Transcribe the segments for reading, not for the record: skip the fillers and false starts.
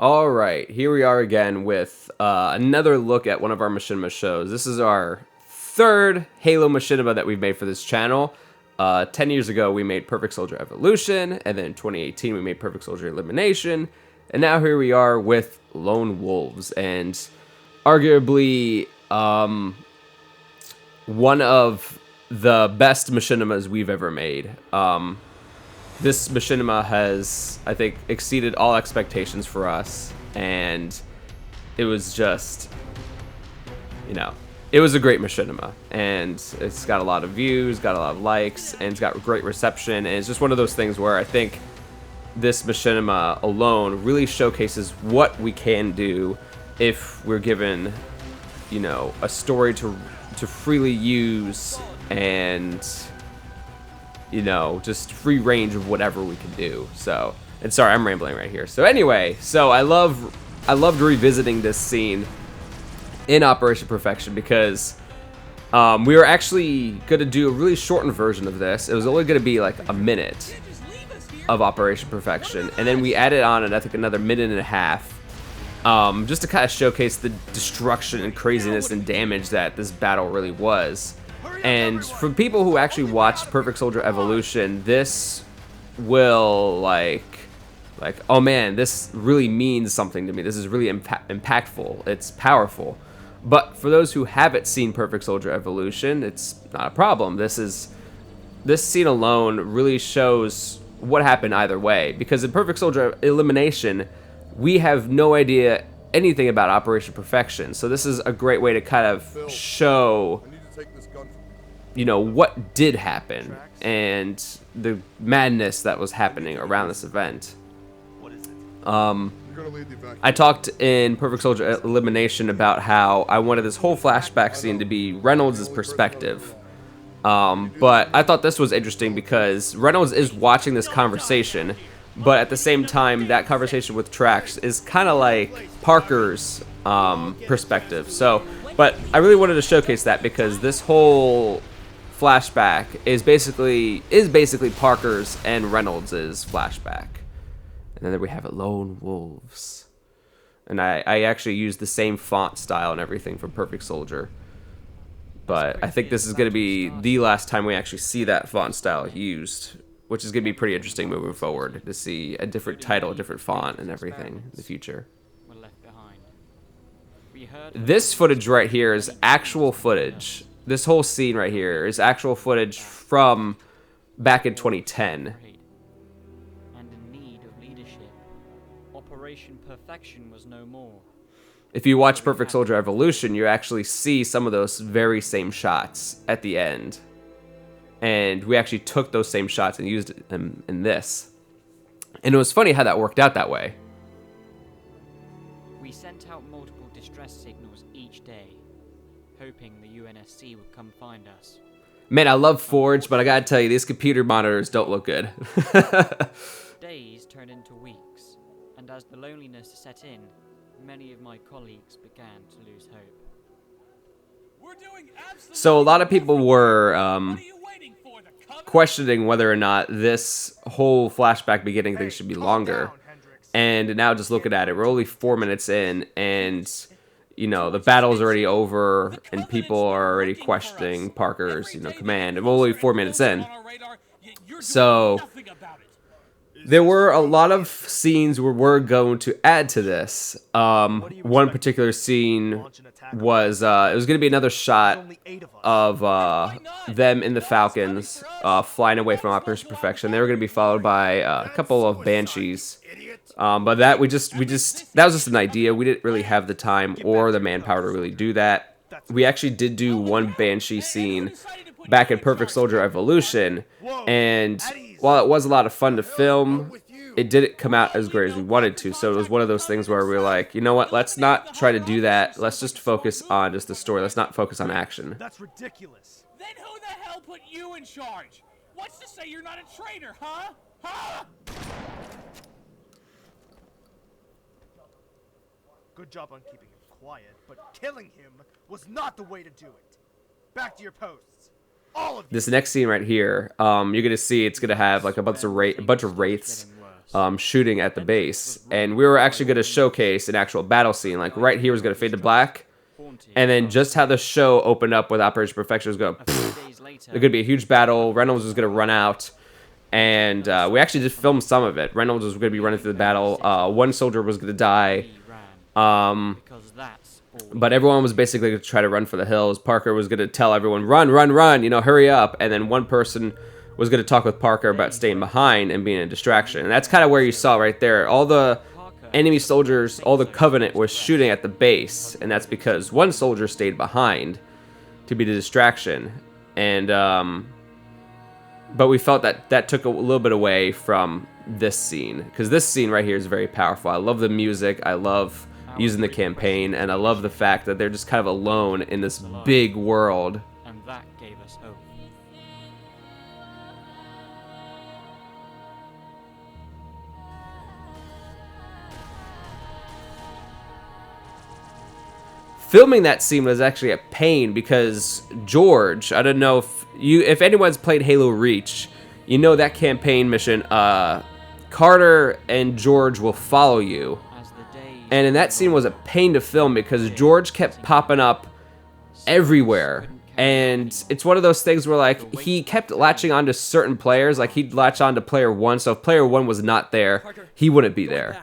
All right, here we are again with another look at one of our Machinima shows. This is our third Halo Machinima that we've made for this channel. 10 years ago, we made Perfect Soldier Evolution, and then in 2018, we made Perfect Soldier Elimination, and now here we are with Lone Wolves, and arguably one of the best Machinimas we've ever made. This Machinima has, I think, exceeded all expectations for us, and it was just, you know, it was a great Machinima, and it's got a lot of views, got a lot of likes, and it's got great reception, and it's just one of those things where I think this Machinima alone really showcases what we can do if we're given, you know, a story to freely use and, you know, just free range of whatever we can do. So, and sorry, I'm rambling right here. So anyway, so I loved revisiting this scene in Operation Perfection because we were actually going to do a really shortened version of this. It was only going to be like a minute of Operation Perfection, and then we added on, I think, another minute and a half, just to kind of showcase the destruction and craziness and damage that this battle really was. And for people who actually watched Perfect Soldier Evolution, this will like, oh man, this really means something to me. This is really impactful. It's powerful. But for those who haven't seen Perfect Soldier Evolution, it's not a problem. This scene alone really shows what happened either way. Because in Perfect Soldier Elimination, we have no idea anything about Operation Perfection. So this is a great way to kind of show, you know, what did happen and the madness that was happening around this event. I talked in Perfect Soldier Elimination about how I wanted this whole flashback scene to be Reynolds' perspective. But I thought this was interesting because Reynolds is watching this conversation, but at the same time, that conversation with Trax is kind of like Parker's perspective. So, but I really wanted to showcase that because this whole flashback is basically Parker's and Reynolds' flashback. And then we have it, Lone Wolves. And I actually used the same font style and everything from Perfect Soldier. But I think this is going to be the last time we actually see that font style used, which is going to be pretty interesting moving forward to see a different title, a different font and everything in the future. This footage right here is actual footage. This whole scene right here is actual footage from back in 2010. And in need of leadership. Operation Perfection was no more. If you watch Perfect Soldier Evolution, you actually see some of those very same shots at the end. And we actually took those same shots and used them in this. And it was funny how that worked out that way. We sent out multiple distress signals each day, hoping the UNSC would come find us. Man, I love Forge, but I gotta tell you, these computer monitors don't look good. Days turned into weeks, and as the loneliness set in, many of my colleagues began to lose hope. So a lot of people were questioning whether or not this whole flashback beginning thing should be longer. And now just looking at it, we're only 4 minutes in, and you know, the battle's already over, and people are already questioning Parker's, you know, command. And we're only 4 minutes in. So there were a lot of scenes where we're going to add to this. One particular scene was, it was going to be another shot of them in the Falcons flying away from Operation Perfection. They were going to be followed by a couple of Banshees. But that that was just an idea. We didn't really have the time or the manpower to really do that. We actually did do one Banshee scene back in Perfect Soldier Evolution, and while it was a lot of fun to film, it didn't come out as great as we wanted to. So it was one of those things where we were like, you know what, let's not try to do that. Let's just focus on just the story. Let's not focus on action. That's ridiculous. Then who the hell put you in charge? What's to say you're not a traitor, huh? Huh? Good job on keeping him quiet, but killing him was not the way to do it. Back to your posts. All of you. This next scene right here, you're gonna see it's gonna have like a bunch of wraiths shooting at the base, and we were actually going to showcase an actual battle scene. Like right here was going to fade to black, and then just how the show opened up with Operation Perfection was going. There's going to be a huge battle. Reynolds was going to run out, and we actually just filmed some of it. Reynolds was going to be running through the battle. One soldier was going to die. But everyone was basically going to try to run for the hills. Parker was going to tell everyone, run, run, run, hurry up. And then one person was going to talk with Parker about staying behind and being a distraction. And that's kind of where you saw right there. All the enemy soldiers, all the Covenant was shooting at the base. And that's because one soldier stayed behind to be the distraction. And, but we felt that took a little bit away from this scene. Because this scene right here is very powerful. I love the music. I love using the campaign, and I love the fact that they're just kind of alone in this big world. And that gave us hope. Filming that scene was actually a pain because George, I don't know if anyone's played Halo Reach, you know that campaign mission, Carter and George will follow you. And in that scene was a pain to film because George kept popping up everywhere. And it's one of those things where, like, he kept latching onto certain players. Like, he'd latch on to player 1, so if player 1 was not there, he wouldn't be there.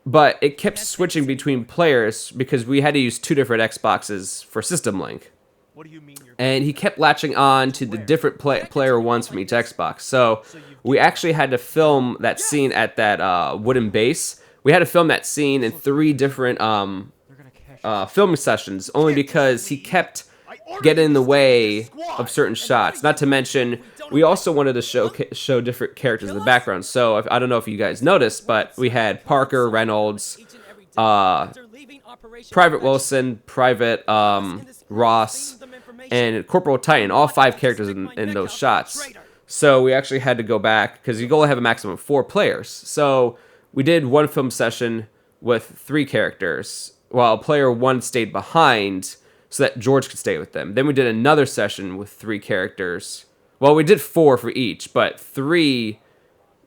But it kept switching between players because we had to use 2 different Xboxes for System Link. And he kept latching on to the different player 1s from each Xbox. So we actually had to film that scene at that wooden base. We had to film that scene in 3 different filming sessions, only because he kept getting in the way of certain shots. Not to mention, we also wanted to show different characters in the background. So I don't know if you guys noticed, but we had Parker, Reynolds, Private Wilson, Private Ross, and Corporal Titan, all 5 characters in those shots. So we actually had to go back, because you only have a maximum of 4 players. So we did 1 film session with 3 characters, while player 1 stayed behind so that George could stay with them. Then we did another session with 3 characters. Well, we did 4 for each, but 3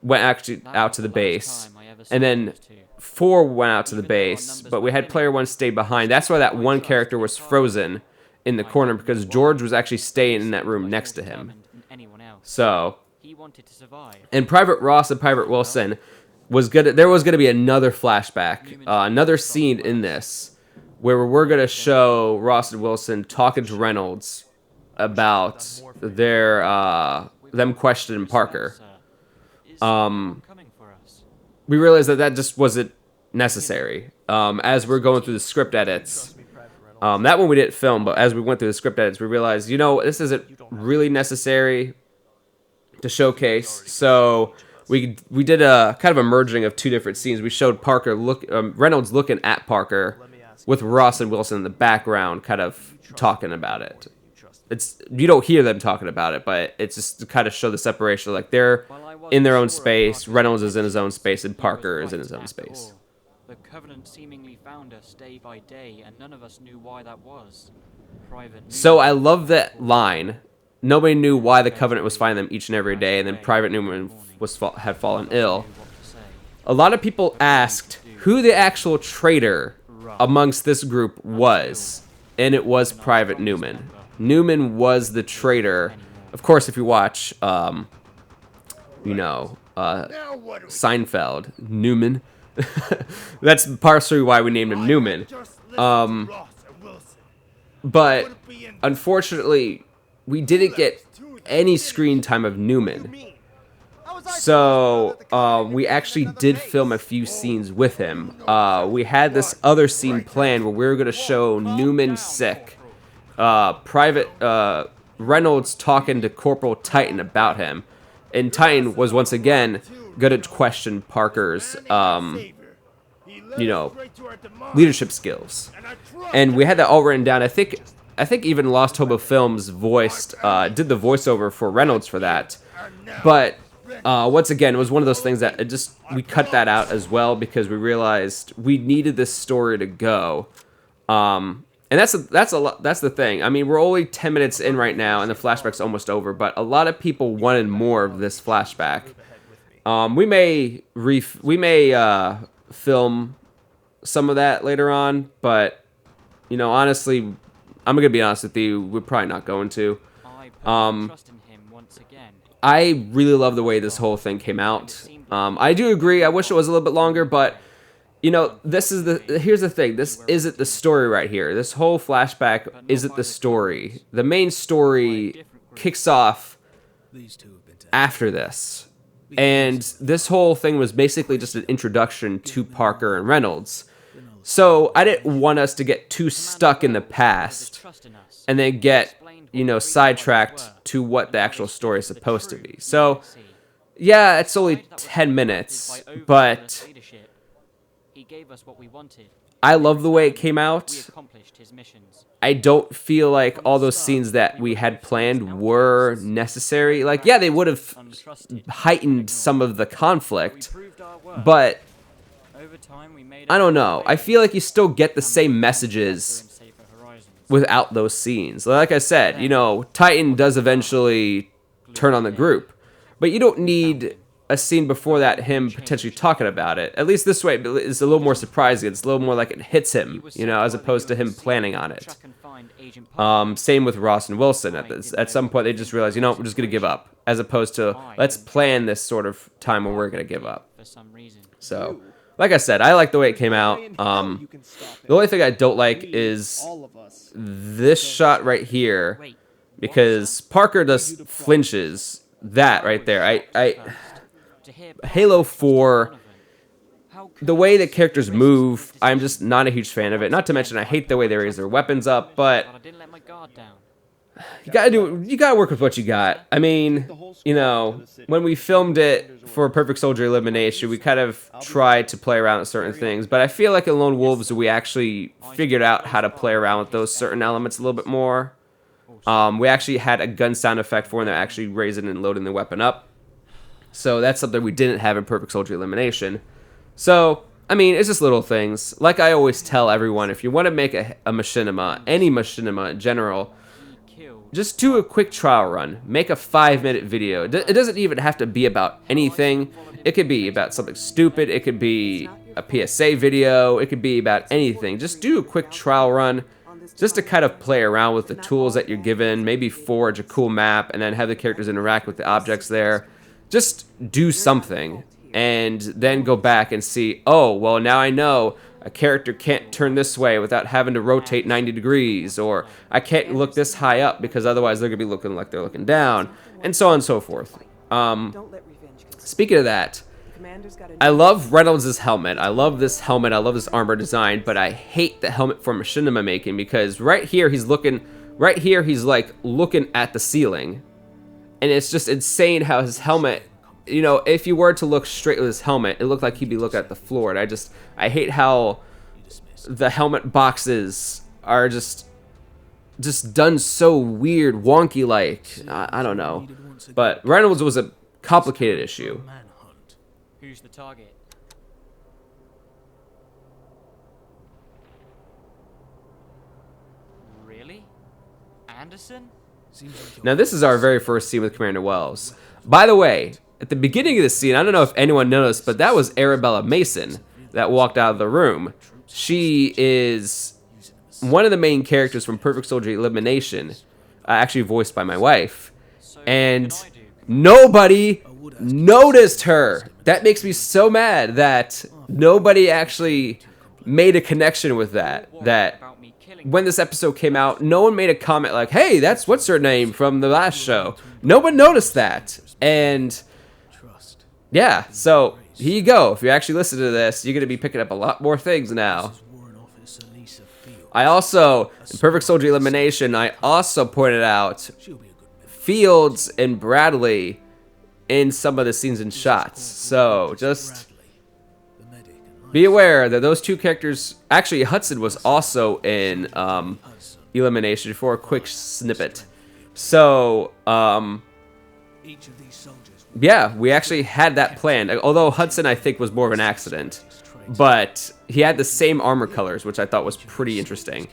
went actually out to the base, and then 4 went out to the base, but we had player 1 stay behind. That's why that one character was frozen in the corner, because George was actually staying in that room next to him. So, and Private Ross and Private Wilson there was gonna be another flashback, another scene in this where we're gonna show Ross and Wilson talking to Reynolds about their them questioning Parker. We realized that just wasn't necessary. As we're going through the script edits, that one we didn't film, but as we went through the script edits, we realized, this isn't really necessary to showcase. So we did a kind of a merging of 2 different scenes. We showed Reynolds looking at Parker with Ross and Wilson in the background, kind of talking about it. You don't hear them talking about it, but it's just to kind of show the separation. Like, they're in their own space, Reynolds is in his own space, and Parker is in his own space. The Covenant seemingly found us day by day, and none of us knew why that was. So I love that line. Nobody knew why the Covenant was finding them each and every day, and then Private Newman had fallen ill. A lot of people asked who the actual traitor amongst this group was, and it was Private Newman. Newman was the traitor. Of course, if you watch, Seinfeld, Newman. That's partially why we named him Newman. But unfortunately, we didn't get any screen time of Newman. So we actually did film a few scenes with him. We had this other scene planned where we were going to show Newman sick. Private Reynolds talking to Corporal Titan about him. And Titan was once again going to question Parker's, leadership skills. And we had that all written down. I think even Lost Hobo Films did the voiceover for Reynolds for that. But once again, it was one of those things that we cut that out as well because we realized we needed this story to go. And that's the thing. I mean, we're only 10 minutes in right now, and the flashback's almost over. But a lot of people wanted more of this flashback. We may film some of that later on, but honestly, I'm gonna be honest with you, we're probably not going to. I put my trust in him once again. I really love the way this whole thing came out. I do agree. I wish it was a little bit longer, but here's the thing. This isn't the story right here. This whole flashback isn't the story. The main story kicks off after this. And this whole thing was basically just an introduction to Parker and Reynolds. So I didn't want us to get too stuck in the past and then get, sidetracked to what the actual story is supposed to be. So, yeah, it's only 10 minutes, but he gave us what we wanted. I love the way it came We out. accomplished his missions. I don't feel like all those scenes that we had planned were necessary. Like, yeah, they would have heightened some of the conflict, Proved our worth. but Over time, we made I don't know. I feel like you still get the same messages safer horizons. without those scenes. Like I said, Titan does eventually turn on the group, but you don't need a scene before that him potentially talking about it. At least this way it's a little more surprising. It's a little more like it hits him, as opposed to him planning on it. Track and find Agent Parker. Same with Ross and Wilson. At some point, they just realize, we're just going to give up, as opposed to let's plan this sort of time when we're going to give up. For some reason. So, like I said, I like the way it came out. The only thing I don't like is this shot right here, Wait, because Parker just flinches. That right there, to hear Halo 4. how The way the characters move, I'm just not a huge fan of it. Not to mention, I hate the way they raise their weapons up. But I didn't let my guard down. you gotta work with what you got. I mean, when we filmed it for Perfect Soldier Elimination, we kind of tried to play around with certain things. But I feel like in Lone Wolves, we actually figured out how to play around with those certain elements a little bit more. We actually had a gun sound effect for when they're actually raising and loading the weapon up. So that's something we didn't have in Perfect Soldier Elimination. So, I mean, it's just little things. Like I always tell everyone, if you want to make a machinima, any machinima in general, just do a quick trial run. Make a 5-minute video. It doesn't even have to be about anything. It could be about something stupid. It could be a PSA video. It could be about anything. Just do a quick trial run just to kind of play around with the tools that you're given. Maybe forge a cool map and then have the characters interact with the objects there. Just do something and then go back and see, oh, well, now I know a character can't turn this way without having to rotate 90 degrees, or I can't look this high up because otherwise they're going to be looking like they're looking down, and so on and so forth. Speaking of that, I love Reynolds' helmet. I love this helmet. I love this armor design, but I hate the helmet for machinima making because right here he's like looking at the ceiling. And it's just insane how his helmet, if you were to look straight with his helmet, it looked like he'd be looking at the floor. And I hate how the helmet boxes are just done so weird, wonky like. I don't know. But Reynolds was a complicated issue. Who's the target? Really? Anderson? Now, this is our very first scene with Commander Wells. By the way, at the beginning of the scene, I don't know if anyone noticed, but that was Arabella Mason that walked out of the room. She is one of the main characters from Perfect Soldier Elimination, actually voiced by my wife. And nobody noticed her. That makes me so mad that nobody actually made a connection with that. That when this episode came out, no one made a comment like, hey, that's what's her name from the last show. No one noticed that. And yeah, so here you go. If you actually listen to this, you're going to be picking up a lot more things now. I also, in Perfect Soldier Elimination, I also pointed out Fields and Bradley in some of the scenes and shots. So just be aware that those two characters, actually Hudson was also in Elimination for a quick snippet. So yeah, we actually had that planned. Although Hudson, I think, was more of an accident. But he had the same armor colors, which I thought was pretty interesting.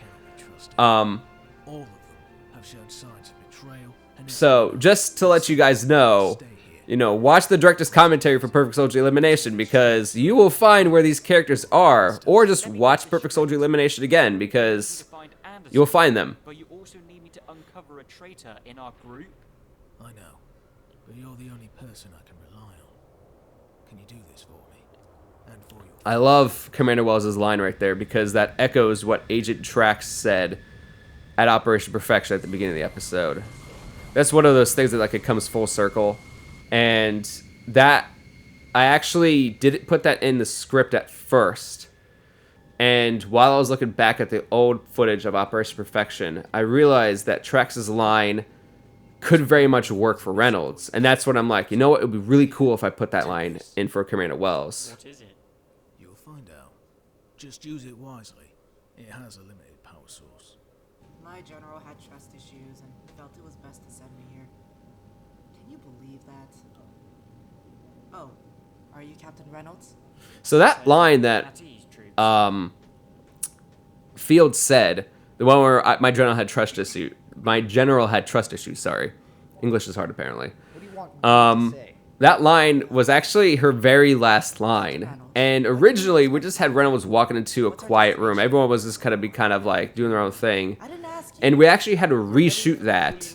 So, just to let you guys know, you know, watch the director's commentary for Perfect Soldier Elimination because you will find where these characters are, or just watch Perfect Soldier Elimination again because Find Anderson, you'll find them. but you also need me to uncover a traitor in our group. I know, but you're the only person I can rely on. Can you do this for me? And for your... I love Commander Wells' line right there because that echoes what Agent Trax said at Operation Perfection at the beginning of the episode. That's one of those things that like it comes full circle, and that I actually didn't put that in the script at first. And while I was looking back at the old footage of Operation Perfection, I realized that Trax's line could very much work for Reynolds, and that's when I'm like, you know what? It would be really cool if I put that line in for Commander Wells. What is it? You'll find out. Just use it wisely. It has a limited power source. My general had trust issues and felt it was best to send me here. Can you believe that? Oh, are you Captain Reynolds? So that line that At ease, troops. Field said, the one where my general had trust issues, sorry. English is hard apparently. What do you want me to say? That line was actually her very last line. And originally we just had Reynolds walking into a quiet room. Everyone was just kind of like doing their own thing. I didn't ask you. And we actually had to reshoot that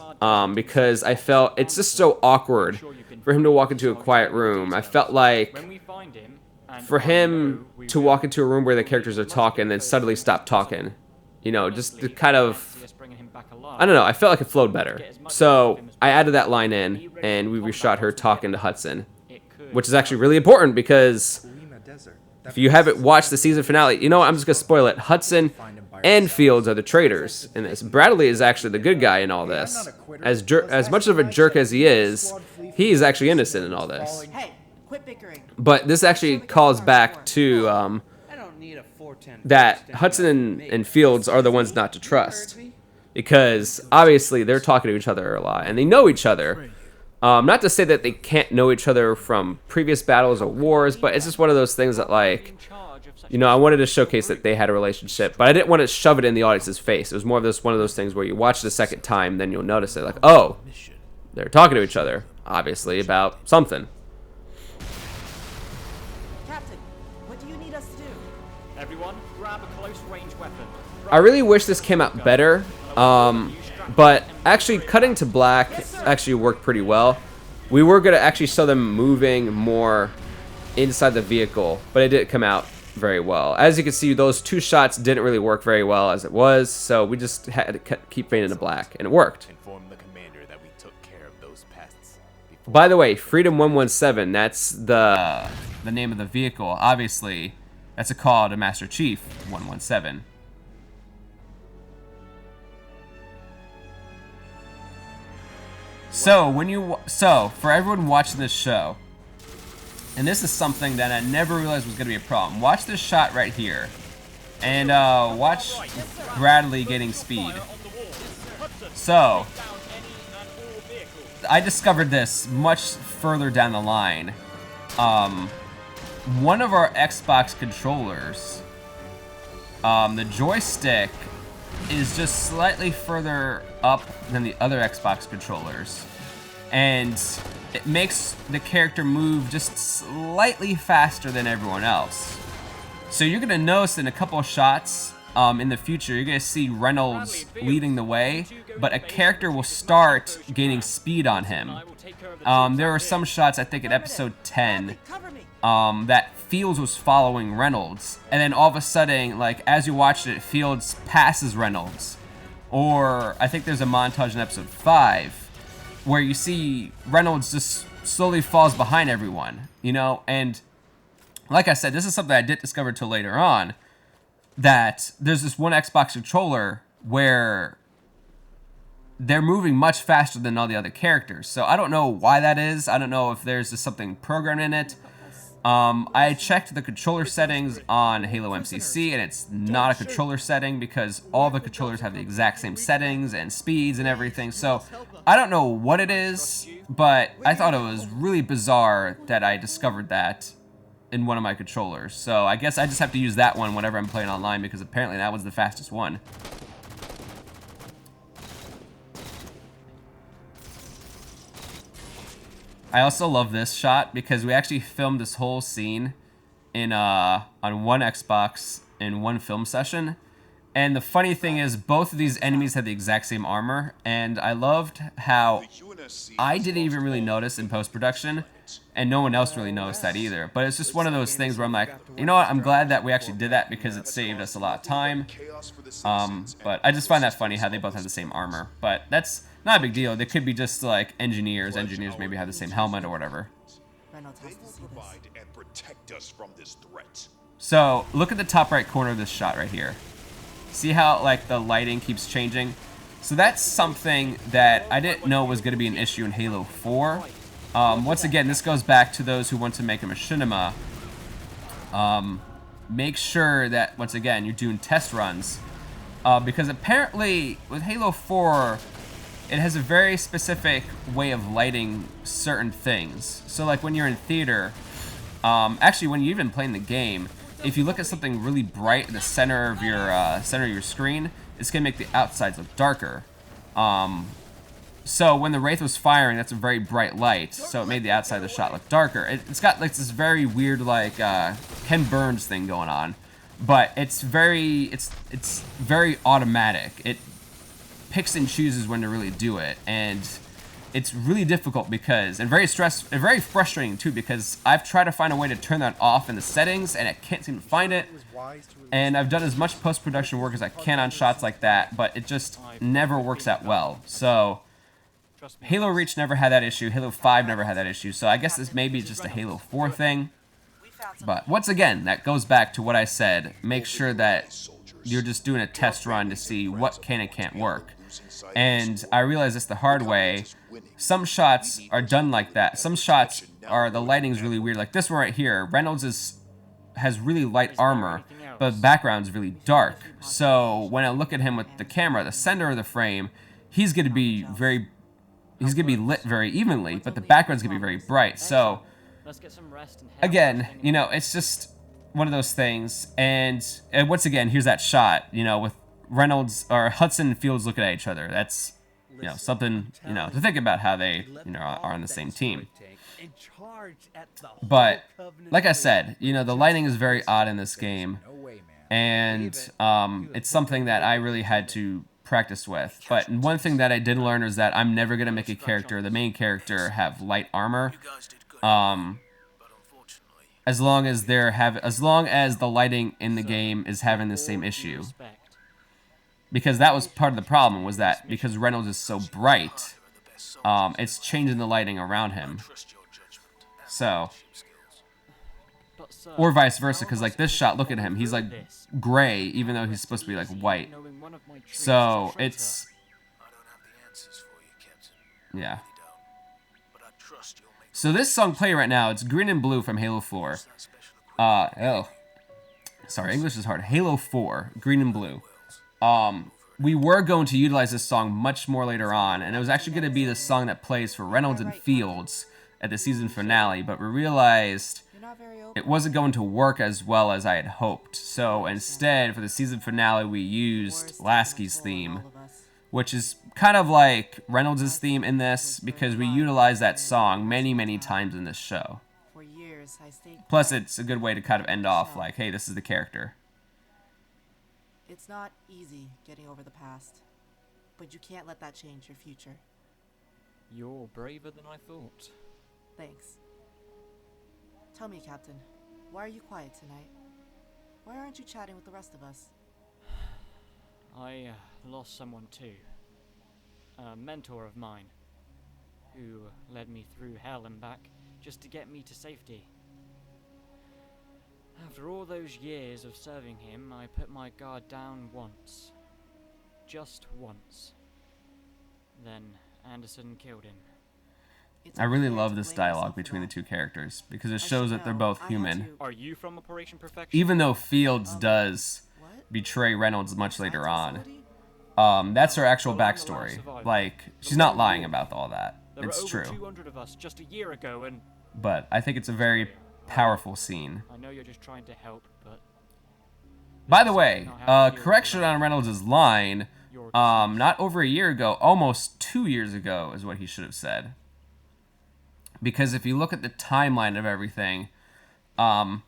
because I felt it's just so awkward for him to walk into a quiet room. I felt like When we find him, and for I him know we to will, walk into a room where the characters are talking and then suddenly stop talking. You know, just to kind of, see us bringing him back alive. I don't know, I felt like it flowed better. So I added that line in and we reshot her talking to Hudson, It could. which is actually really important because if you haven't watched the season finale, you know what, I'm just going to spoil it. Hudson and Fields are the traitors in this. Bradley is actually the good guy in all this. As much of a jerk as he is actually innocent in all this. Hey, quit bickering. But this actually calls back to I don't need a 410 that Hudson and Fields are the ones not to trust. Because obviously they're talking to each other a lot and they know each other. Not to say that they can't know each other from previous battles or wars, but it's just one of those things that, like, In charge of such you know, I wanted to showcase that they had a relationship, but I didn't want to shove it in the audience's face. It was more of this one of those things where you watch it a second time, then you'll notice it, like, oh, they're talking to each other, obviously, about something. Captain, what do you need us to do? Everyone, grab a close range weapon. I really wish this came out better, but actually cutting to black actually worked pretty well. We were going to actually show them moving more inside the vehicle, but it didn't come out very well. As you can see, those two shots didn't really work very well as it was, so we just had to keep fading to black, and it worked. Inform the commander that we took care of those pests. By the way, Freedom 117, that's the name of the vehicle. Obviously, that's a call to Master Chief 117. So for everyone watching this show, and this is something that I never realized was going to be a problem. Watch this shot right here, and watch Bradley getting speed. So I discovered this much further down the line. One of our Xbox controllers, the joystick is just slightly further up than the other Xbox controllers, and it makes the character move just slightly faster than everyone else. So you're gonna notice in a couple of shots in the future, you're gonna see Reynolds leading the way, but a character will start gaining speed on him. There are some shots, I think in episode 10, Cover me. that Fields was following Reynolds, and then all of a sudden, like, as you watched it, Fields passes Reynolds. Or I think there's a montage in episode 5 where you see Reynolds just slowly falls behind everyone, you know? And like I said, this is something I didn't discover till later on, that there's this one Xbox controller where they're moving much faster than all the other characters. So I don't know why that is. I don't know if there's just something programmed in it. I checked the controller settings on Halo MCC, and it's not a controller setting because all the controllers have the exact same settings and speeds and everything. So I don't know what it is, but I thought it was really bizarre that I discovered that in one of my controllers. So I guess I just have to use that one whenever I'm playing online because apparently that was the fastest one. I also love this shot because we actually filmed this whole scene in on one Xbox in one film session. And the funny thing is, both of these enemies had the exact same armor, and I loved how I didn't even really notice in post-production, and no one else really noticed that either. But it's just one of those things where I'm like, you know what, I'm glad that we actually did that because it saved us a lot of time. But I just find that funny how they both have the same armor. But that's not a big deal. They could be just like engineers. Engineers maybe have the same helmet or whatever. Reynolds has to see this. and protect us from this threat. So look at the top right corner of this shot right here. See how like the lighting keeps changing? So that's something that I didn't know was going to be an issue in Halo 4. Once again, this goes back to those who want to make a machinima. Make sure that, once again, you're doing test runs. Because apparently, with Halo 4, it has a very specific way of lighting certain things. So like when you're in theater, actually when you're even playing the game, if you look at something really bright in the center of your screen, it's gonna make the outsides look darker. So when the Wraith was firing, that's a very bright light, so it made the outside of the shot look darker. It's got like this very weird like Ken Burns thing going on, but it's very automatic. It picks and chooses when to really do it, and it's really difficult because, and very frustrating too, because I've tried to find a way to turn that off in the settings and I can't seem to find it. And I've done as much post-production work as I can on shots like that, but it just never works out well. So Halo Reach never had that issue. Halo 5 never had that issue. So I guess this may be just a Halo 4 thing. But once again, that goes back to what I said. Make sure that you're just doing a test run to see what can and can't work. And I realized this the hard way. Some shots are done like that. Some shots are, the lighting's really weird. Like this one right here, Reynolds has really light armor, but the background's really dark. So when I look at him with the camera, the center of the frame, he's gonna be lit very evenly, but the background's gonna be very bright. So again, you know, it's just one of those things. And once again, here's that shot, you know, with Reynolds or Hudson and Fields looking at each other. That's, you know, something, you know, to think about how they, you know, are on the same team. But like I said, you know, the lighting is very odd in this game, and it's something that I really had to practice with. But one thing that I did learn is that I'm never gonna make a character, the main character, have light armor. As long as the lighting in the game is having the same issue. Because that was part of the problem, was that because Reynolds is so bright, it's changing the lighting around him. So, or vice versa, because like this shot, look at him, he's like gray, even though he's supposed to be like white. So it's, yeah. So this song playing right now, it's Green and Blue from Halo 4. Sorry, English is hard. Halo 4, Green and Blue. We were going to utilize this song much more later on, and it was actually going to be the song that plays for Reynolds and Fields at the season finale, but we realized it wasn't going to work as well as I had hoped. So instead, for the season finale, we used Lasky's theme, which is kind of like Reynolds' theme in this, because we utilize that song many, many times in this show. Plus, it's a good way to kind of end off like, hey, this is the character. It's not easy getting over the past, but you can't let that change your future. You're braver than I thought. Thanks. Tell me, Captain, why are you quiet tonight? Why aren't you chatting with the rest of us? I lost someone too. A mentor of mine, who led me through hell and back just to get me to safety. After all those years of serving him, I put my guard down once. Just once. Then Anderson killed him. I really love this dialogue between the two characters, because it shows that they're both human. Are you from Operation Perfection? Even though Fields does betray Reynolds much later on. That's her actual backstory. Like, she's not lying about all that. It's true. There were over 200 of us just a year ago, and... But I think it's a very powerful scene. I know you're just trying to help, but... By the way, correction on Reynolds' line, not over a year ago, almost 2 years ago is what he should have said. because if you look at the timeline of everything, from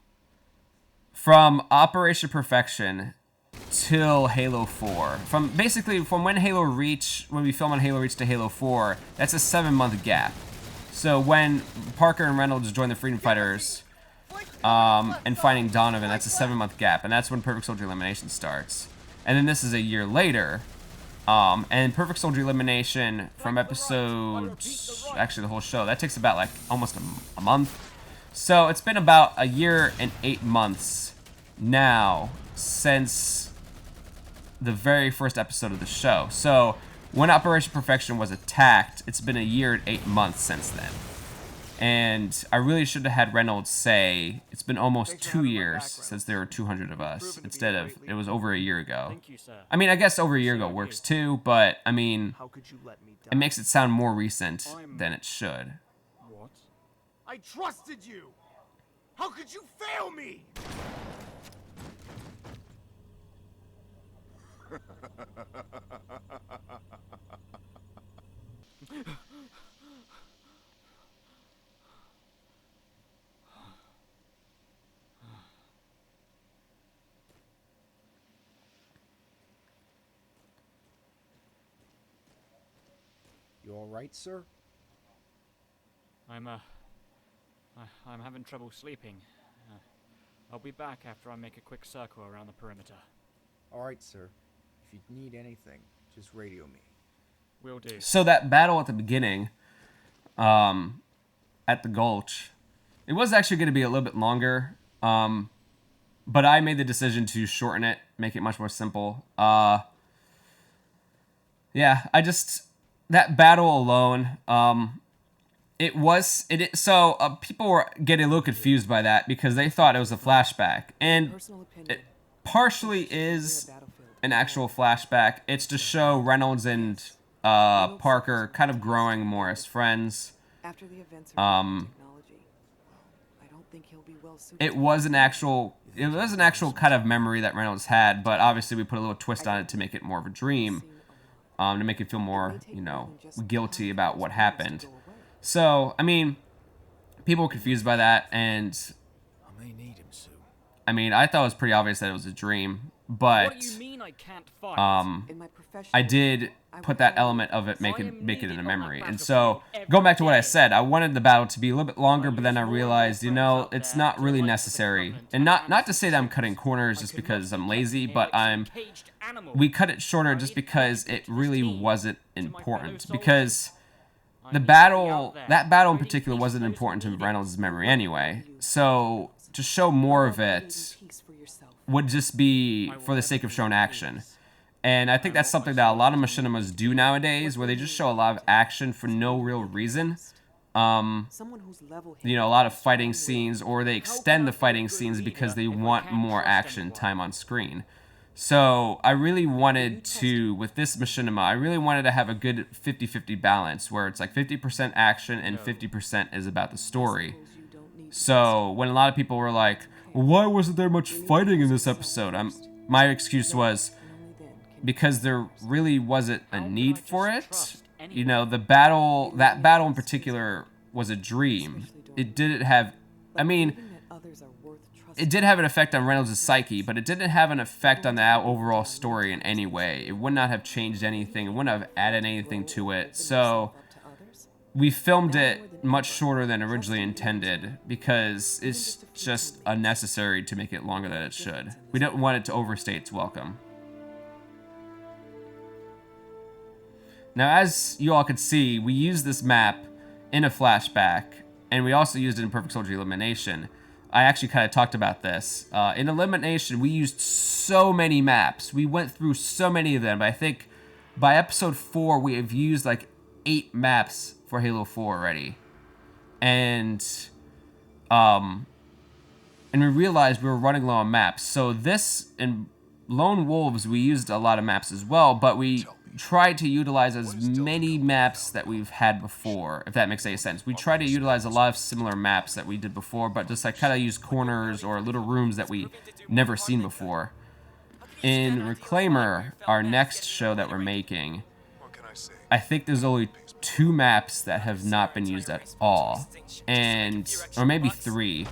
Operation Perfection till Halo 4, from when Halo Reach, when we film on Halo Reach to Halo 4, that's a 7-month gap. So when Parker and Reynolds join the Freedom Fighters, and finding Donovan, that's a 7-month gap, and that's when Perfect Soldier Elimination starts. And then this is a year later, and Perfect Soldier Elimination from actually the whole show, that takes about like almost a month. So it's been about a year and 8 months now since the very first episode of the show. So when Operation Perfection was attacked, it's been a year and 8 months since then. And I really should have had Reynolds say, it's been almost 2 years since there were 200 of us, instead of, it was over a year ago. Thank you, sir. I mean, I guess over a year ago works too, but, I mean, How could you let me it makes it sound more recent than it should. What? I trusted you! How could you fail me? You all right, sir? I'm having trouble sleeping. I'll be back after I make a quick circle around the perimeter. All right, sir. If you need anything, just radio me. Will do. So that battle at the beginning, at the Gulch, it was actually going to be a little bit longer, but I made the decision to shorten it, make it much more simple. Yeah, that battle alone, people were getting a little confused by that because they thought it was a flashback, and it partially is an actual flashback. It's to show Reynolds and Parker kind of growing more as friends. After the events of technology, I don't think he'll be well suited. It was an actual kind of memory that Reynolds had, but obviously we put a little twist on it to make it more of a dream, to make it feel more, guilty about what happened. So, I mean, people were confused by that, and I may need him soon. I mean, I thought it was pretty obvious that it was a dream, but What do you mean I can't fight? I did put that element of it, make it in a memory. And so, going back to what I said, I wanted the battle to be a little bit longer, but then I realized, it's not really necessary. And not to say that I'm cutting corners just because I'm lazy, but we cut it shorter just because it really wasn't important. Because that battle in particular wasn't important to Reynolds' memory anyway. So to show more of it would just be for the sake of showing action. And I think that's something that a lot of machinimas do nowadays, where they just show a lot of action for no real reason. A lot of fighting scenes, or they extend the fighting scenes because they want more action time on screen. So I really wanted to, with this machinima, I really wanted to have a good 50-50 balance, where it's like 50% action and 50% is about the story. So when a lot of people were like, well, why wasn't there much fighting in this episode? My excuse was, because there really wasn't a need for it. That battle in particular was a dream. It didn't have, it did have an effect on Reynolds' psyche, but it didn't have an effect on the overall story in any way. It would not have changed anything. It wouldn't have added anything to it. So we filmed it much shorter than originally intended because it's just unnecessary to make it longer than it should. We don't want it to overstay its welcome. Now, as you all could see, we used this map in a flashback, and we also used it in Perfect Soldier Elimination. I actually kind of talked about this. In Elimination, we used so many maps. We went through so many of them. I think by episode 4, we have used like 8 maps for Halo 4 already. And we realized we were running low on maps. So this, in Lone Wolves, we used a lot of maps as well, but we tried to utilize as many maps that we've had before, if that makes any sense. We tried to utilize a lot of similar maps that we did before, but just like kind of use corners or little rooms that we never seen before. In Reclaimer, our next show that we're making, I think there's only 2 maps that have not been used at all, or maybe 3,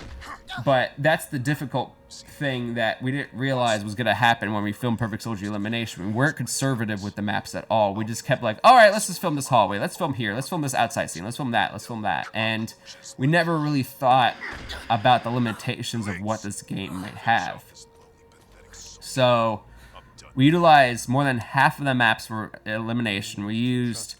but that's the difficult thing that we didn't realize was going to happen when we filmed Perfect Soldier Elimination. We weren't conservative with the maps at all. We just kept like, all right, let's just film this hallway, let's film here, let's film this outside scene, let's film that, and we never really thought about the limitations of what this game might have. So we utilized more than half of the maps for elimination. We used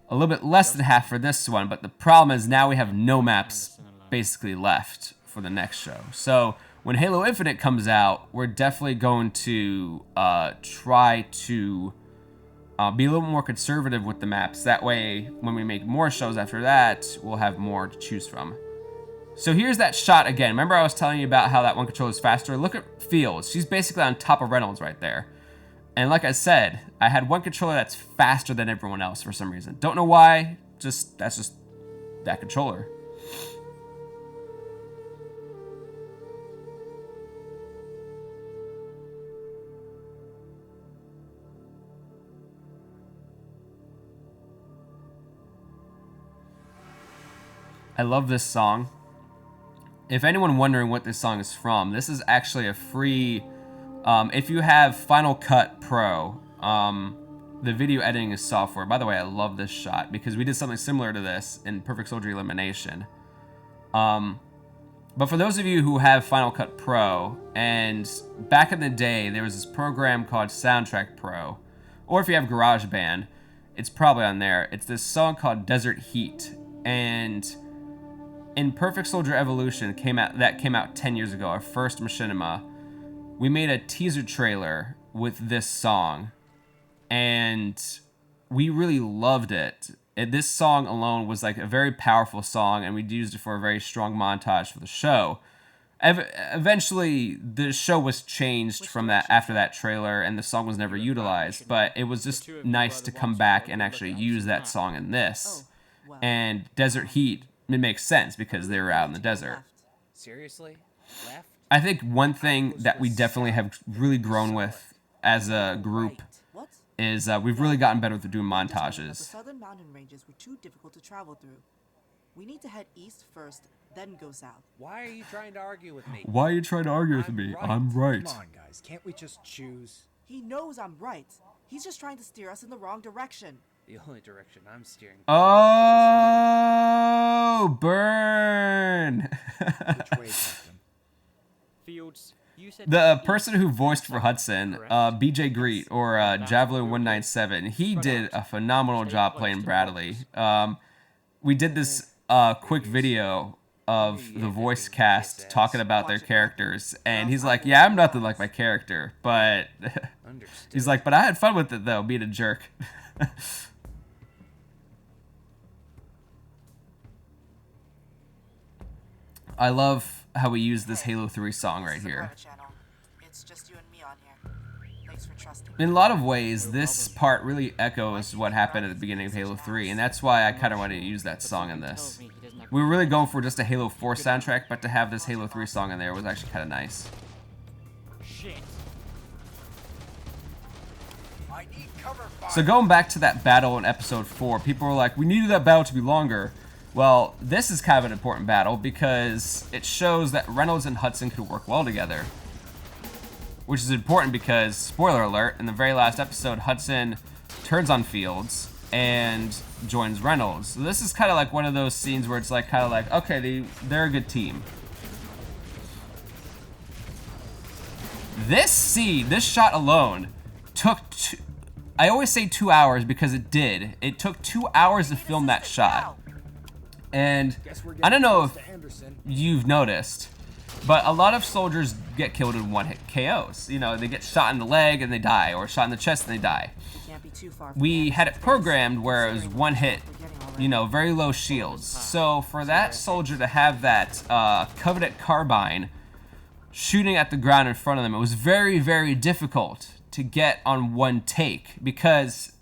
a little bit less than half for this one, but the problem is now we have no maps basically left for the next show. So when Halo Infinite comes out, we're definitely going to try to be a little more conservative with the maps. That way, when we make more shows after that, we'll have more to choose from. So here's that shot again. Remember I was telling you about how that one controller is faster? Look at Fields. She's basically on top of Reynolds right there. And like I said, I had one controller that's faster than everyone else for some reason. Don't know why, that's just that controller. I love this song. If anyone wondering what this song is from, this is actually a free, if you have Final Cut Pro, the video editing software. By the way, I love this shot because we did something similar to this in Perfect Soldier Elimination. But for those of you who have Final Cut Pro, and back in the day, there was this program called Soundtrack Pro, or if you have GarageBand, it's probably on there. It's this song called Desert Heat, and in Perfect Soldier Evolution came out 10 years ago, our first machinima, we made a teaser trailer with this song, and we really loved it. This song alone was like a very powerful song, and we used it for a very strong montage for the show. Eventually, the show was changed from that after that trailer, and the song was never utilized, but it was just nice to come back and actually use that song in this. And Desert Heat, it makes sense because they were out in the desert. Seriously? Left? I think one thing that we definitely have really grown with as a group is we've really gotten better with doing montages. The southern mountain ranges were too difficult to travel through. We need to head east first, then go south. Why are you trying to argue with me? Why are you trying to argue with me? I'm right. Come on, guys. Can't we just choose? He knows I'm right. He's just trying to steer us in the wrong direction. The only direction I'm steering. Oh, burn! Which way, Captain? Fields, you said The person who voiced for Hudson, BJ Greet, or Javelin197, he did a phenomenal job playing Bradley. We did this quick video of the voice cast talking about their characters, and he's like, yeah, I'm nothing like my character, but he's like, but I had fun with it though, being a jerk. I love how we use this Halo 3 song right here. It's just you and me on here. Thanks for trusting. In a lot of ways, this part really echoes what happened at the beginning of Halo 3, and that's why I kind of wanted to use that song in this. We were really going for just a Halo 4 soundtrack, but to have this Halo 3 song in there was actually kind of nice. shit. So going back to that battle in episode 4, people were like, we needed that battle to be longer. Well, this is kind of an important battle because it shows that Reynolds and Hudson could work well together. Which is important because, spoiler alert, in the very last episode, Hudson turns on Fields and joins Reynolds. So this is kind of like one of those scenes where it's like kind of like, okay, they're a good team. This scene, this shot alone, took I always say 2 hours because it did. It took 2 hours to film that shot. And I don't know if you've noticed, but a lot of soldiers get killed in one-hit KOs. You know, they get shot in the leg and they die, or shot in the chest and they die. We had it programmed where it was one hit, you know, very low shields. So for that soldier to have that Covenant carbine shooting at the ground in front of them, it was very, very difficult to get on one take because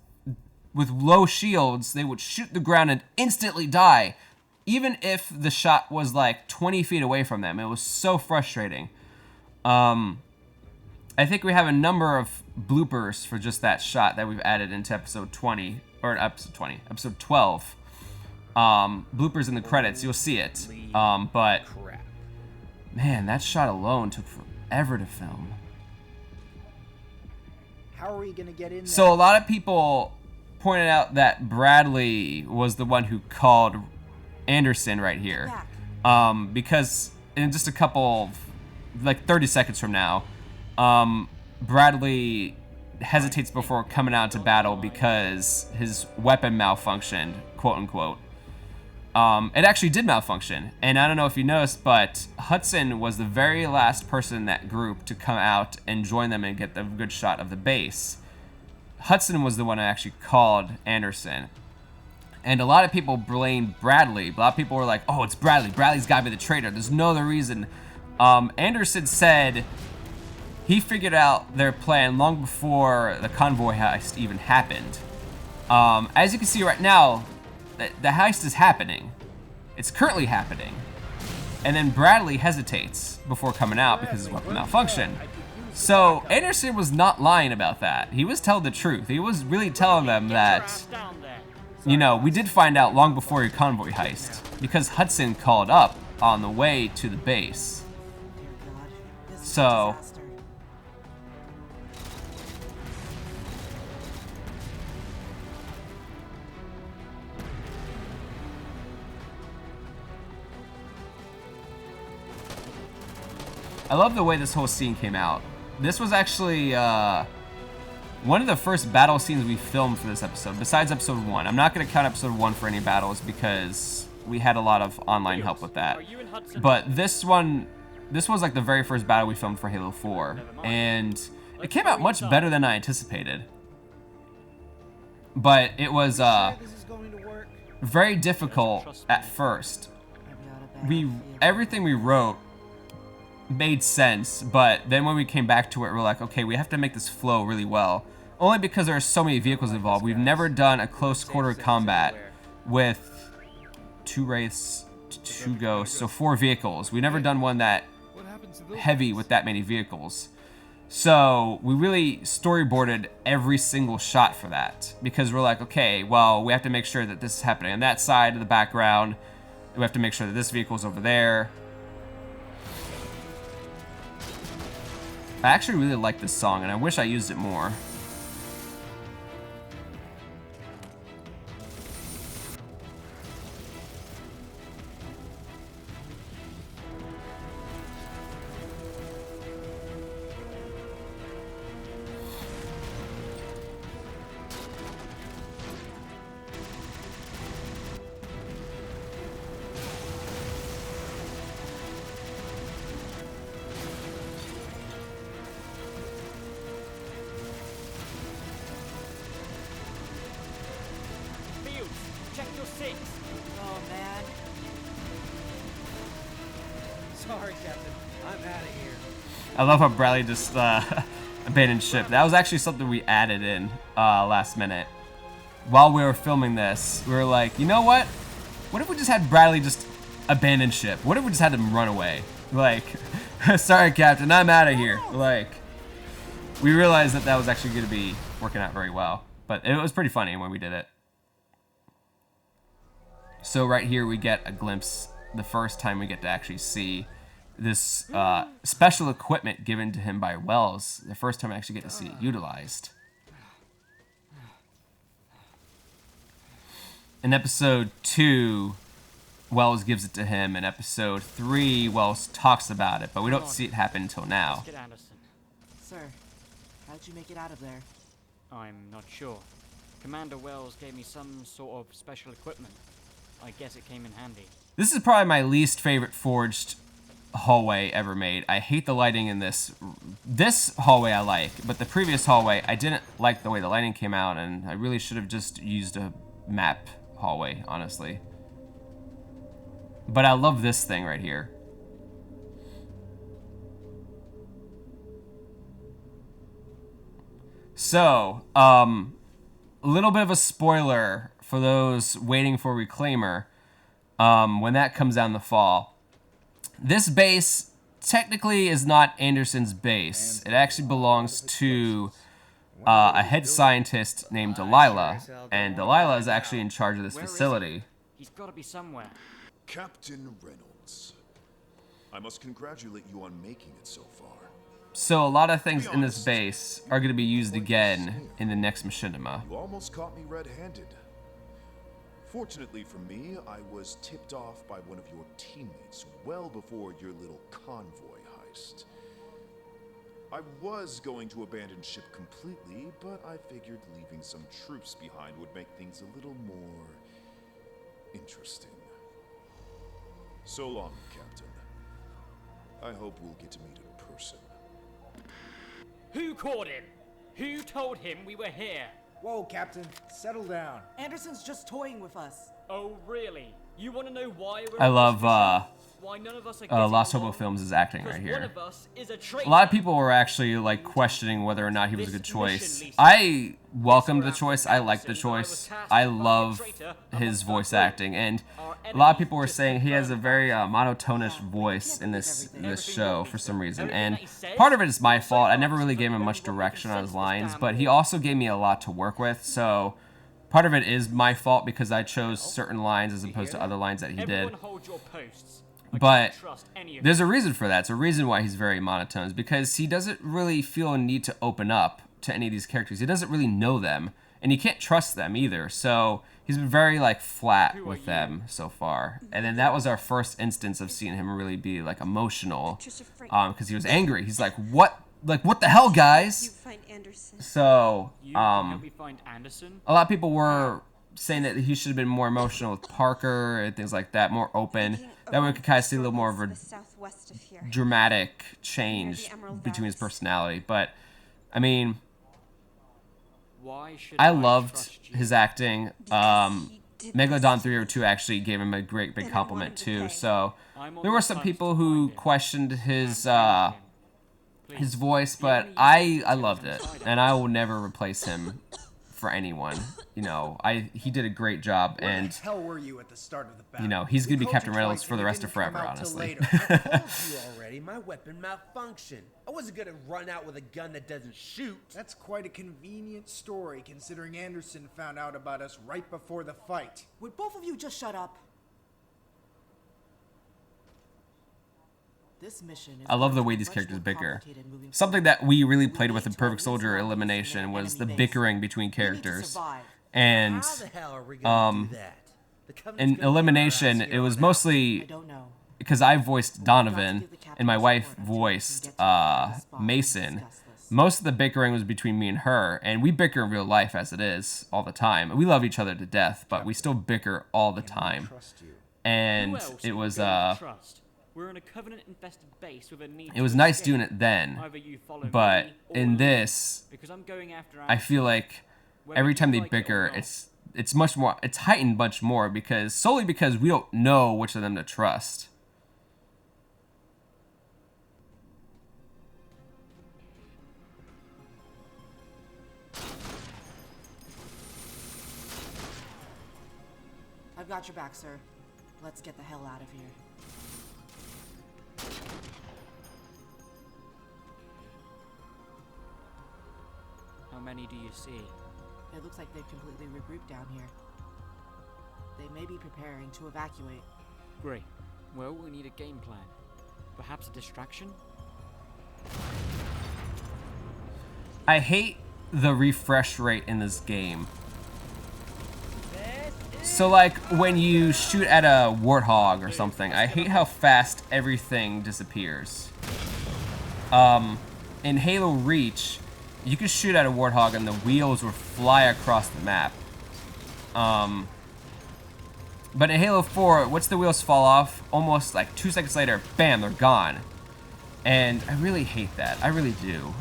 with low shields, they would shoot the ground and instantly die. Even if the shot was like 20 feet away from them. It was so frustrating. I think we have a number of bloopers for just that shot that we've added into episode 20. or episode 20, episode 12. Bloopers in the credits, you'll see it. But Crap. man, that shot alone took forever to film. How are we gonna get in there? So a lot of people pointed out that Bradley was the one who called Anderson right here. Because in just a couple, like 30 seconds from now, Bradley hesitates before coming out to battle because his weapon malfunctioned, quote unquote. It actually did malfunction, and I don't know if you noticed, but Hudson was the very last person in that group to come out and join them and get the good shot of the base. Hudson was the one who actually called Anderson. And a lot of people blamed Bradley. A lot of people were like, oh, it's Bradley. Bradley's got to be the traitor. There's no other reason. Anderson said he figured out their plan long before the convoy heist even happened. As you can see right now, the heist is happening. It's currently happening. And then Bradley hesitates before coming out because his weapon malfunctioned. So Anderson was not lying about that. He was telling the truth. He was really telling them that, you know, we did find out long before your convoy heist because Hudson called up on the way to the base. So I love the way this whole scene came out. This was actually one of the first battle scenes we filmed for this episode, besides episode 1. I'm not going to count episode 1 for any battles because we had a lot of online help with that. But this was like the very first battle we filmed for Halo 4, and it came out much better than I anticipated. But it was very difficult at first. Everything we wrote made sense, but then when we came back to it, we're like, okay, we have to make this flow really well. Only because there are so many vehicles involved. We've never done a close quarter combat with 2 wraiths, 2 ghosts, so 4 vehicles. We've never done one that heavy with that many vehicles. So we really storyboarded every single shot for that because we're like, okay, well, we have to make sure that this is happening on that side of the background. We have to make sure that this vehicle's over there. I actually really like this song, and I wish I used it more. Check your 6. Oh, man. Sorry, Captain. I'm out of here. I love how Bradley just abandoned ship. That was actually something we added in last minute. While we were filming this, we were like, you know what? What if we just had Bradley just abandon ship? What if we just had him run away? Like, sorry, Captain, I'm out of here. Like, we realized that that was actually going to be working out very well. But it was pretty funny when we did it. So right here we get a glimpse, the first time we get to actually see this special equipment given to him by Wells. The first time I actually get to see it utilized. In episode 2, Wells gives it to him. In episode 3, Wells talks about it, but we don't see it happen until now. Let's get Anderson. Sir, how'd you make it out of there? I'm not sure. Commander Wells gave me some sort of special equipment. I guess it came in handy. This is probably my least favorite forged hallway ever made. I hate the lighting in this. This hallway I like, but the previous hallway, I didn't like the way the lighting came out, and I really should have just used a map hallway, honestly. But I love this thing right here. So, a little bit of a spoiler for those waiting for Reclaimer, when that comes out in the fall. This base technically is not Anderson's base. It actually belongs to a head scientist named Delilah, and Delilah is actually in charge of this facility. He's got to be somewhere. Captain Reynolds, I must congratulate you on making it so far. So a lot of things in this base are going to be used again in the next Machinima. You almost caught me red-handed. Fortunately for me, I was tipped off by one of your teammates well before your little convoy heist. I was going to abandon ship completely, but I figured leaving some troops behind would make things a little more interesting. So long, Captain. I hope we'll get to meet in person. Who caught him? Who told him we were here? Whoa, Captain, settle down. Anderson's just toying with us. Oh, really? You want to know why we're I on love this mission? Why none of us are getting Lost Hobo along? Films' acting right 'Cause here. one of us is a traitor. A lot of people were actually like questioning whether or not he was a good choice. I welcomed the choice. I liked the choice. I love his voice acting, and a lot of people were saying he has a very monotonish voice in this show for some reason. And part of it is my fault. I never really gave him much direction on his lines, but he also gave me a lot to work with. So part of it is my fault because I chose certain lines as opposed to other lines that he did. Everyone hold your posts. But Trust any of there's a reason for that. It's a reason why he's very monotone, is because he doesn't really feel a need to open up to any of these characters. He doesn't really know them, and he can't trust them either. So he's been very like flat with them so far. And then that was our first instance of seeing him really be like emotional, because he was angry. He's like, what the hell, guys? Find Anderson. So You can help me find Anderson? a lot of people were saying that he should have been more emotional with Parker and things like that, more open. That way we could kind of see a little more of a Southwest of here. dramatic change between his personality. But, I mean, Why should I trust loved you? his acting. Megalodon 302 actually gave him a great big compliment too. So there were some people who questioned his voice, but I loved it, and I will never replace him for anyone. You know, he did a great job, and Where the hell were you at the start of the battle? you know, he's gonna be We Captain called you Reynolds twice for and the you rest of didn't come forever, out till honestly. later. I told you already, my weapon malfunctioned. I wasn't gonna run out with a gun that doesn't shoot. That's quite a convenient story, considering Anderson found out about us right before the fight. Would both of you just shut up? This mission is I love the going way to be these much characters more bicker. complicated moving Something that we really played with in Perfect Soldier Elimination was the bickering between characters. And How the hell are we gonna do that? The Covenant's in gonna Elimination, get our ass it here was on out. mostly because I voiced Donovan and my wife voiced Mason. Most of the bickering was between me and her, and we bicker in real life as it is all the time. We love each other to death, but we still bicker all the time. And Who else it are was you going to trust? We're in a Covenant-infested base with a need it to was nice escape. doing it then, Either you follow but me or in leave, this, because I'm going after I feel like whether every you time they like it or bicker, not. it's much more, it's heightened much more solely because we don't know which of them to trust. I've got your back, sir. Let's get the hell out of here. How many do you see? It looks like they've completely regrouped down here. They may be preparing to evacuate. Great. Well, we need a game plan. Perhaps a distraction? I hate the refresh rate in this game. So like when you shoot at a warthog or something, I hate how fast everything disappears. In Halo Reach, you could shoot at a warthog and the wheels would fly across the map. But in Halo 4, once the wheels fall off, almost like 2 seconds later, bam, they're gone. And I really hate that. I really do.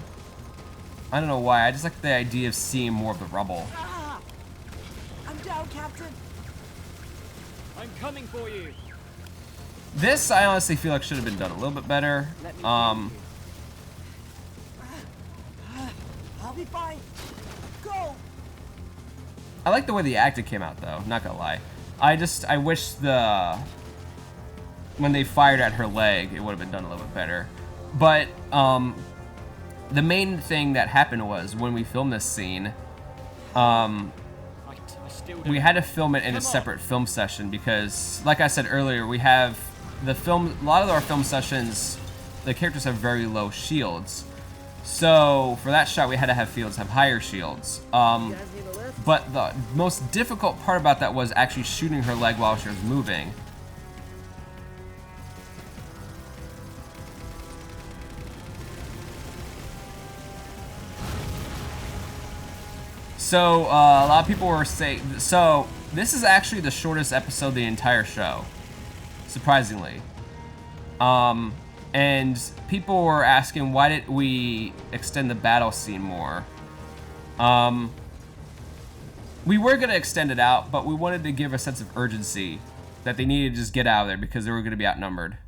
I don't know why. I just like the idea of seeing more of the rubble. Ah! I'm down, Captain! I'm coming for you! This, I honestly feel like should have been done a little bit better. I'll be fine! Go! I like the way the acting came out, though. Not gonna lie. I wish when they fired at her leg, it would have been done a little bit better. But the main thing that happened was when we filmed this scene, we had to film it in a separate film session because, like I said earlier, we have a lot of our film sessions, the characters have very low shields. So for that shot, we had to have fields have higher shields. But the most difficult part about that was actually shooting her leg while she was moving. So a lot of people were saying, so this is actually the shortest episode of the entire show, surprisingly. And people were asking, why did we extend the battle scene more? We were going to extend it out, but we wanted to give a sense of urgency that they needed to just get out of there because they were going to be outnumbered.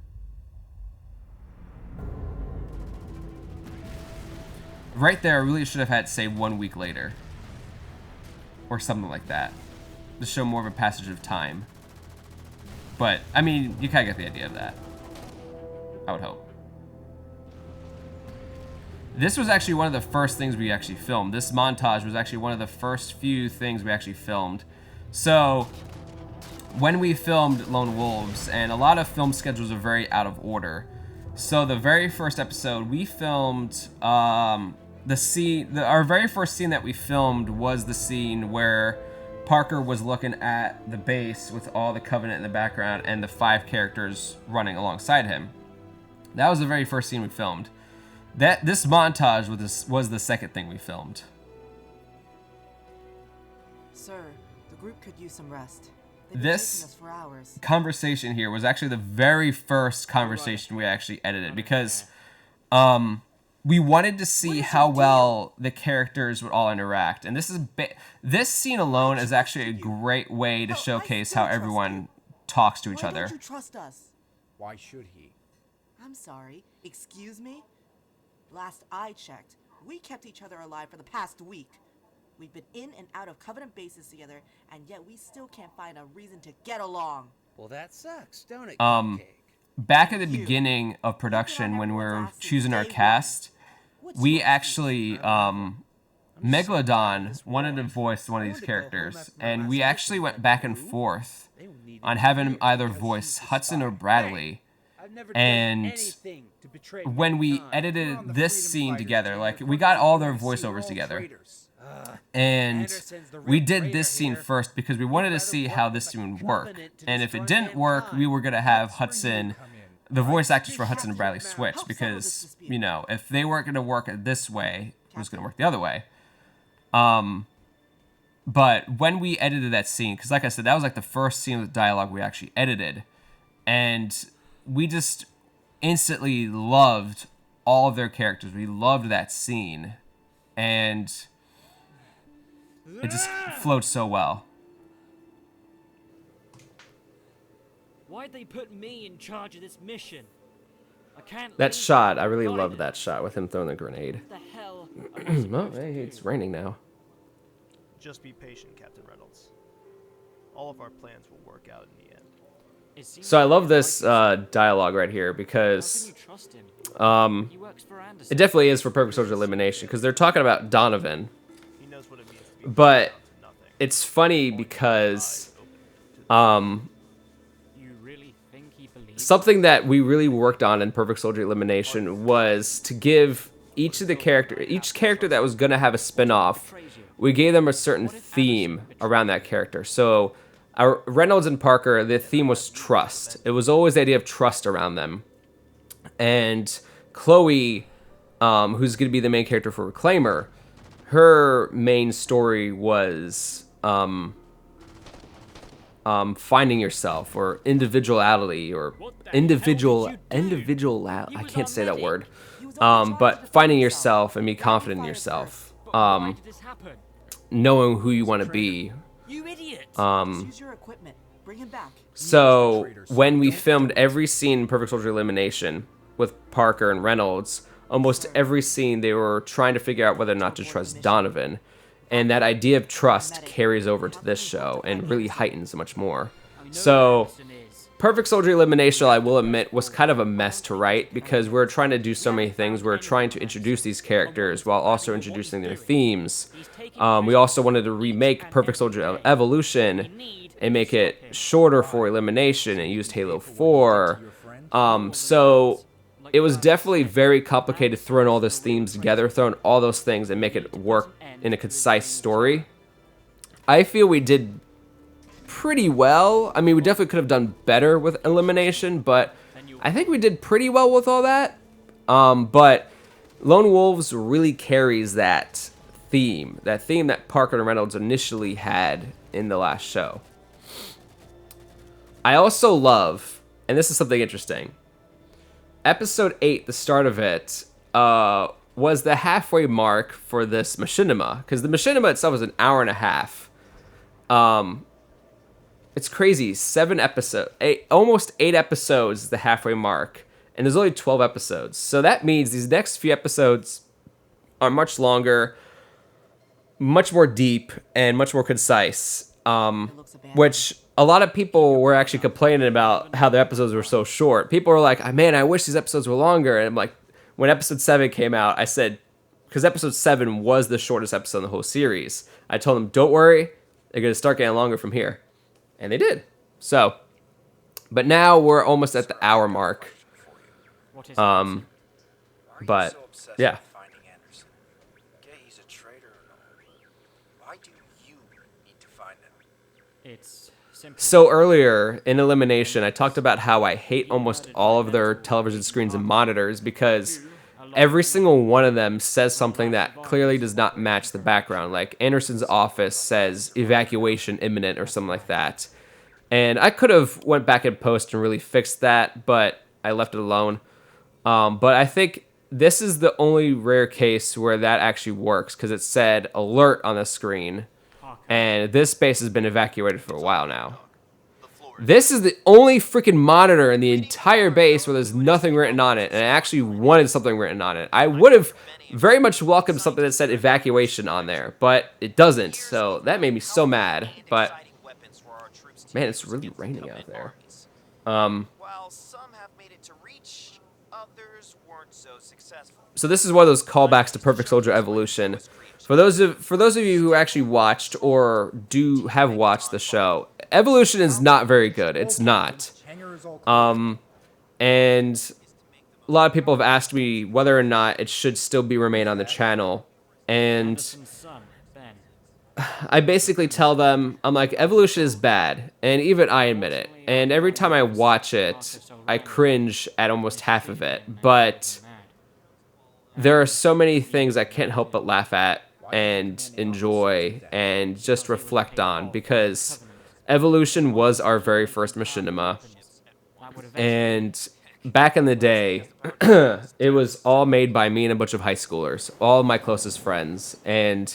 Right there, I really should have had, say, 1 week later. Or something like that. To show more of a passage of time. But, I mean, you kind of get the idea of that. I would hope. This was actually one of the first things we actually filmed. This montage was actually one of the first few things we actually filmed. So, when we filmed Lone Wolves, and a lot of film schedules are very out of order. So the very first episode, we filmed, our very first scene that we filmed was the scene where Parker was looking at the base with all the Covenant in the background and the 5 characters running alongside him. That was the very first scene we filmed. This montage was the second thing we filmed. Sir, the group could use some rest. They've been This chasing us for hours. conversation here was actually the very first conversation we actually edited because we wanted to see how well the characters would all interact. And this scene alone is actually a great way to showcase how everyone talks to each Why other. don't you trust us? Why should he? I'm sorry. Excuse me? Last I checked, we kept each other alive for the past week. We've been in and out of Covenant bases together, and yet we still can't find a reason to get along. Well, that sucks, don't it? Back at the beginning of production, when we were choosing our cast, we actually, Megalodon wanted to voice one of these characters, and we actually went back and forth on having him either voice Hudson or Bradley. And when we edited this scene together, like, we got all their voiceovers together. And we did this scene first because we wanted to see how this scene would work. And if it didn't work, we were going to have Hudson, the voice actors for Hudson and Bradley, switch. Because, you know, if they weren't going to work this way, it was going to work the other way. But when we edited that scene, because like I said, that was like the first scene of the dialogue we actually edited. And we just instantly loved all of their characters. We loved that scene. And it just flowed so well. Why'd they put me in charge of this mission? I can't. That shot, I really loved that shot with him throwing the grenade. What the hell? Oh, hey, it's raining now. Just be patient, Captain Reynolds. All of our plans will work out in the end. So I love this dialogue right here because it definitely is for Perfect Soldier Elimination because they're talking about Donovan. But it's funny because something that we really worked on in Perfect Soldier Elimination was to give each character that was going to have a spin-off, we gave them a certain theme around that character. So our Reynolds and Parker, the theme was trust. It was always the idea of trust around them. And Chloe, who's going to be the main character for Reclaimer, her main story was finding yourself, or individuality, or individual. I can't say that word. But finding yourself and be confident in yourself. Knowing who you want to be. You idiot! Use your equipment. Bring him back. So when we filmed every scene in Perfect Soldier Elimination with Parker and Reynolds, almost every scene they were trying to figure out whether or not to trust Donovan. And that idea of trust carries over to this show and really heightens much more. So Perfect Soldier Elimination, I will admit, was kind of a mess to write because we're trying to do so many things. We're trying to introduce these characters while also introducing their themes. We also wanted to remake Perfect Soldier Evolution and make it shorter for Elimination and used Halo 4. So it was definitely very complicated throwing all those themes together, throwing all those things and make it work in a concise story. I feel we did pretty well. I mean, we definitely could have done better with Elimination, but I think we did pretty well with all that. But Lone Wolves really carries that theme that Parker and Reynolds initially had in the last show. I also love, and this is something interesting, episode 8, the start of it, was the halfway mark for this Machinima, because the Machinima itself is an hour and a half. It's crazy. 7 episodes, almost 8 episodes is the halfway mark, and there's only 12 episodes. So that means these next few episodes are much longer, much more deep, and much more concise. Which a lot of people were actually complaining about how the episodes were so short. People were like, "Man, I wish these episodes were longer." And I'm like, when episode 7 came out, I said, because episode 7 was the shortest episode in the whole series, I told them, "Don't worry, they're gonna start getting longer from here." And they did. So, but now we're almost at the hour mark. But yeah. He's a traitor. Why do you need to find him? It's simple. So earlier in Elimination, I talked about how I hate almost all of their television screens and monitors because every single one of them says something that clearly does not match the background. Like Anderson's office says evacuation imminent or something like that. And I could have went back in post and really fixed that, but I left it alone. But I think this is the only rare case where that actually works because it said alert on the screen. And this space has been evacuated for a while now. This is the only freaking monitor in the entire base where there's nothing written on it, and I actually wanted something written on it. I would have very much welcomed something that said evacuation on there, but it doesn't, so that made me so mad. But man, it's really raining out there. While some have made it to reach, others weren't so successful. So this is one of those callbacks to Perfect Soldier Evolution. For those of you who actually watched or have watched the show, Evolution is not very good. It's not. And a lot of people have asked me whether or not it should still remain on the channel. And I basically tell them, I'm like, Evolution is bad, and even I admit it. And every time I watch it, I cringe at almost half of it. But there are so many things I can't help but laugh at and enjoy and just reflect on, because Evolution was our very first Machinima. And back in the day, it was all made by me and a bunch of high schoolers, all my closest friends. And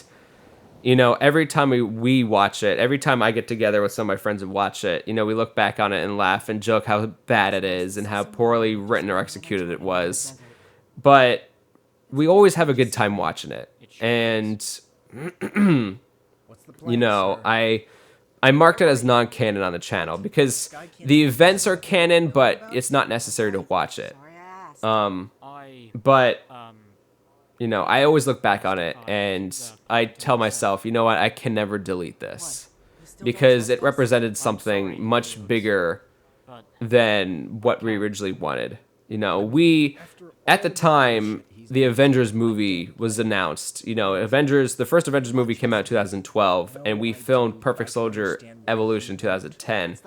you know, every time we watch it, every time I get together with some of my friends and watch it, you know, we look back on it and laugh and joke how bad it is and how poorly written or executed it was. But we always have a good time watching it. And, you know, I marked it as non-canon on the channel because the events are canon, but it's not necessary to watch it. But you know, I always look back on it and I tell myself, you know what, I can never delete this because it represented something much bigger than what we originally wanted. You know, at the time, the Avengers movie was announced. You know, the first Avengers movie came out in 2012, and we filmed Perfect Soldier Evolution in 2010.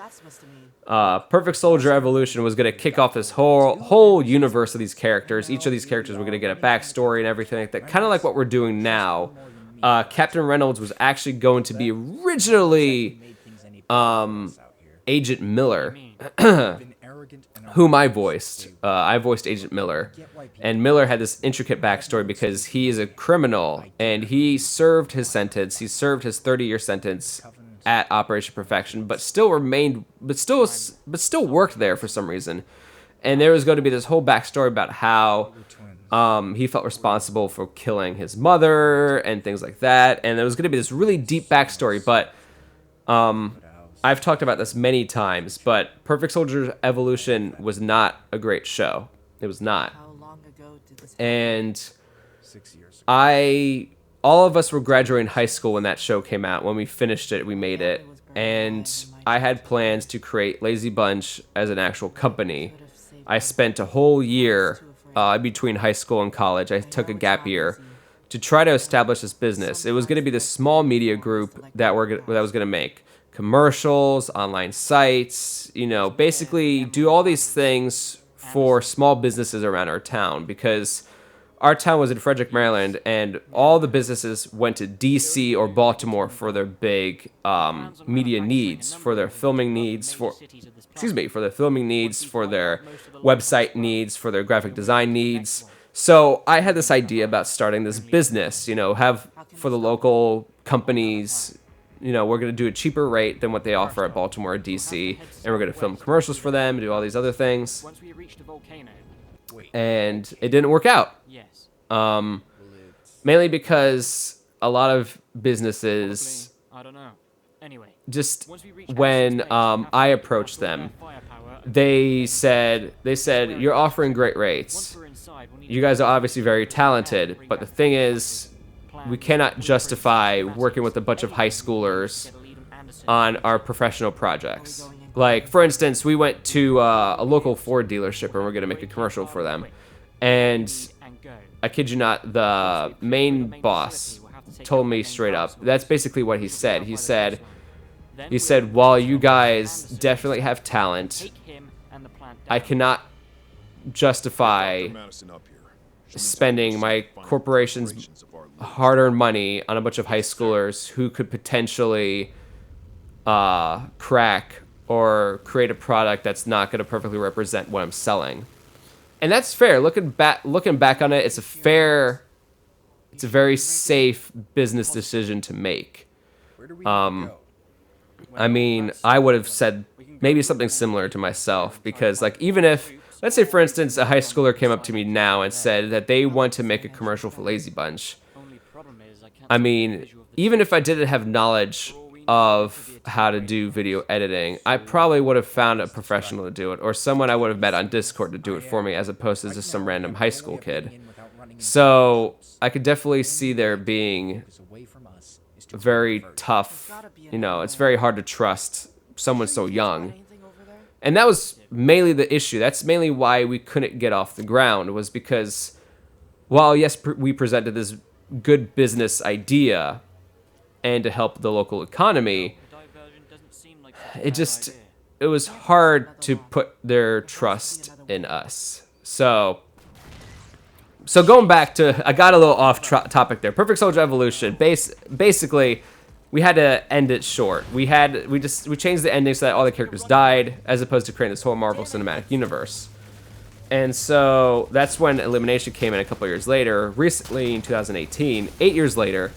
Perfect Soldier Evolution was going to kick off this whole universe of these characters. Each of these characters were going to get a backstory and everything like that, kind of like what we're doing now. Captain Reynolds was actually going to be originally Agent Miller, whom I voiced. I voiced Agent Miller, and Miller had this intricate backstory because he is a criminal and he served his sentence. He served his 30-year sentence at Operation Perfection, but still worked there for some reason. And there was going to be this whole backstory about how he felt responsible for killing his mother and things like that. And there was going to be this really deep backstory, but I've talked about this many times, but Perfect Soldier Evolution was not a great show. It was not. How long ago did this And 6 years. all of us were graduating high school when that show came out. When we finished it, we made it. And I had plans to create Lazy Bunch as an actual company. I spent a whole year between high school and college. I took a gap year to try to establish this business. It was going to be this small media group that was going to make commercials, online sites, basically do all these things for small businesses around our town, because our town was in Frederick, Maryland, and all the businesses went to DC or Baltimore for their big media needs, for their filming needs, for their filming needs, for their website needs, for their graphic design needs. So I had this idea about starting this business, have for the local companies, we're going to do a cheaper rate than what they offer at Baltimore or DC, and we're going to film commercials for them, do all these other things. Once we reached a volcano. And it didn't work out. Yes. Mainly because a lot of businesses, I don't know. Anyway, just when I approached them, they said you're offering great rates. You guys are obviously very talented, but the thing is, we cannot justify working with a bunch of high schoolers on our professional projects. Like, for instance, we went to a local Ford dealership and we're going to make a commercial for them. And I kid you not, the main boss told me straight up, that's basically what he said. He said, while you guys definitely have talent, I cannot justify spending my corporation's hard-earned money on a bunch of high schoolers who could potentially crack or create a product that's not going to perfectly represent what I'm selling. And that's fair. Looking back on it, it's a very safe business decision to make. I mean, I would have said maybe something similar to myself, because like, even if, let's say for instance, a high schooler came up to me now and said that they want to make a commercial for Lazy Bunch. I mean, even if I didn't have knowledge of how to do video editing, I probably would have found a professional to do it, or someone I would have met on Discord to do it for me, as opposed to just some random high school kid. So I could definitely see there being very tough, it's very hard to trust someone so young. And that was mainly the issue. That's mainly why we couldn't get off the ground, was because while yes, we presented this good business idea and to help the local economy, it was hard to put their trust in us. So going back to, I got a little off topic there. Perfect Soldier Evolution. Basically, we had to end it short. We changed the ending so that all the characters died, as opposed to creating this whole Marvel Cinematic Universe. And so that's when Elimination came in a couple years later. Recently, in 2018, 8 years later,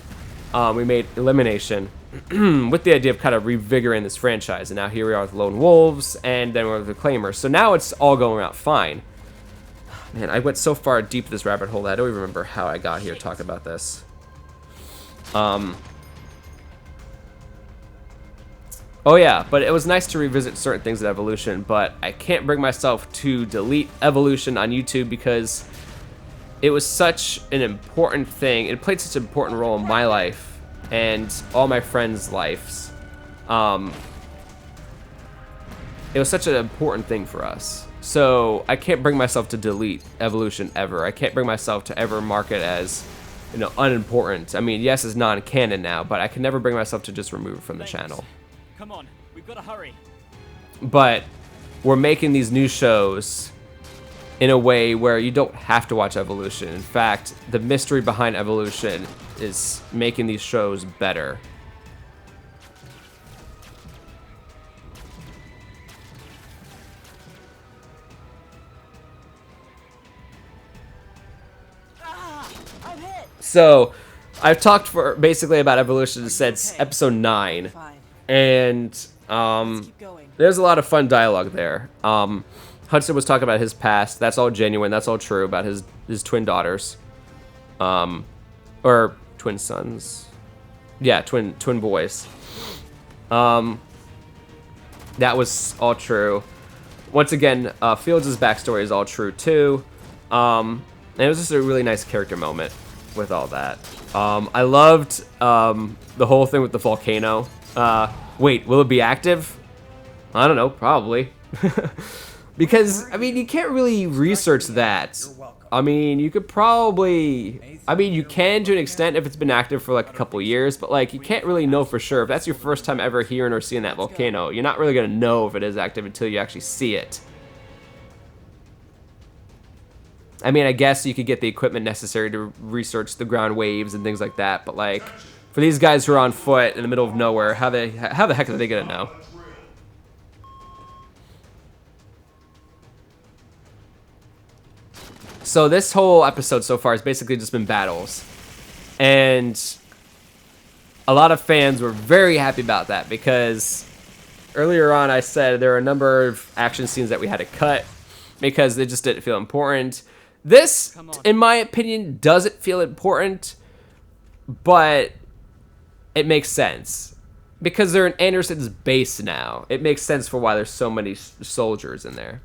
we made Elimination with the idea of kind of revigorating this franchise. And now here we are with Lone Wolves, and then we're with the Claimers. So now it's all going out fine. Man, I went so far deep this rabbit hole that I don't even remember how I got here talking about this. Oh yeah, but it was nice to revisit certain things in Evolution, but I can't bring myself to delete Evolution on YouTube because it was such an important thing. It played such an important role in my life and all my friends' lives. It was such an important thing for us. So I can't bring myself to delete Evolution ever. I can't bring myself to ever mark it as, unimportant. I mean, yes, it's non-canon now, but I can never bring myself to just remove it from the channel. Come on, we've got to hurry. But we're making these new shows in a way where you don't have to watch Evolution. In fact, the mystery behind Evolution is making these shows better. So, I've talked for basically about Evolution since episode 9, and there's a lot of fun dialogue there. Hudson was talking about his past. That's all genuine. That's all true about his twin daughters, or twin sons. Yeah, twin boys. That was all true. Once again, Fields' backstory is all true too. And it was just a really nice character moment with all that. I loved the whole thing with the volcano. Wait, will it be active? I don't know, probably. Because, I mean, you can't really research that. I mean, you could probably... I mean, you can to an extent if it's been active for like a couple years, but like, you can't really know for sure. If that's your first time ever hearing or seeing that volcano, you're not really going to know if it is active until you actually see it. I mean, I guess you could get the equipment necessary to research the ground waves and things like that, but like, for these guys who are on foot in the middle of nowhere, how the heck are they going to know? So this whole episode so far has basically just been battles. And a lot of fans were very happy about that because earlier on I said there are a number of action scenes that we had to cut because they just didn't feel important. This, in my opinion, doesn't feel important, but it makes sense. Because they're in Anderson's base now. It makes sense for why there's so many soldiers in there.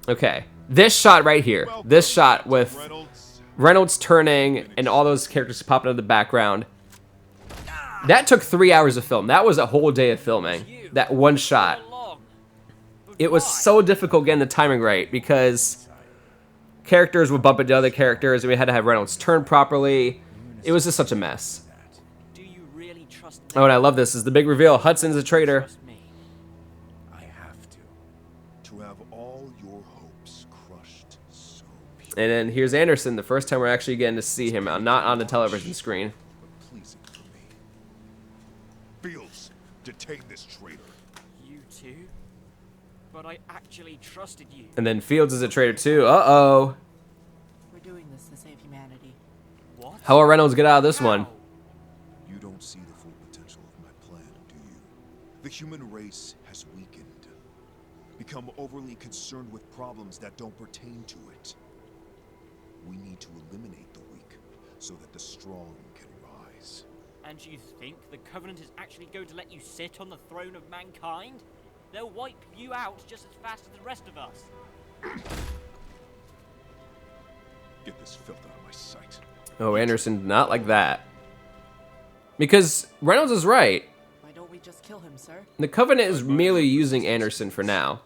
Okay, this shot right here, this shot with Reynolds turning and all those characters popping in the background, that took 3 hours of film. That was a whole day of filming, that one shot. It was so difficult getting the timing right because characters would bump into other characters and we had to have Reynolds turn properly. It was just such a mess. Oh, and I love this, is the big reveal. Hudson's a traitor. And then here's Anderson, the first time we're actually getting to see him, not on the television screen. Fields, detain this traitor. You too? But I actually trusted you. And then Fields is a traitor too. Uh-oh. We're doing this to save humanity. What? How will Reynolds get out of this one? You don't see the full potential of my plan, do you? The human race has weakened. Become overly concerned with problems that don't pertain to it. We need to eliminate the weak, so that the strong can rise. And you think the Covenant is actually going to let you sit on the throne of mankind? They'll wipe you out just as fast as the rest of us. Get this filth out of my sight. Oh, Anderson, not like that. Because Reynolds is right. Why don't we just kill him, sir? The Covenant is merely using Anderson for now.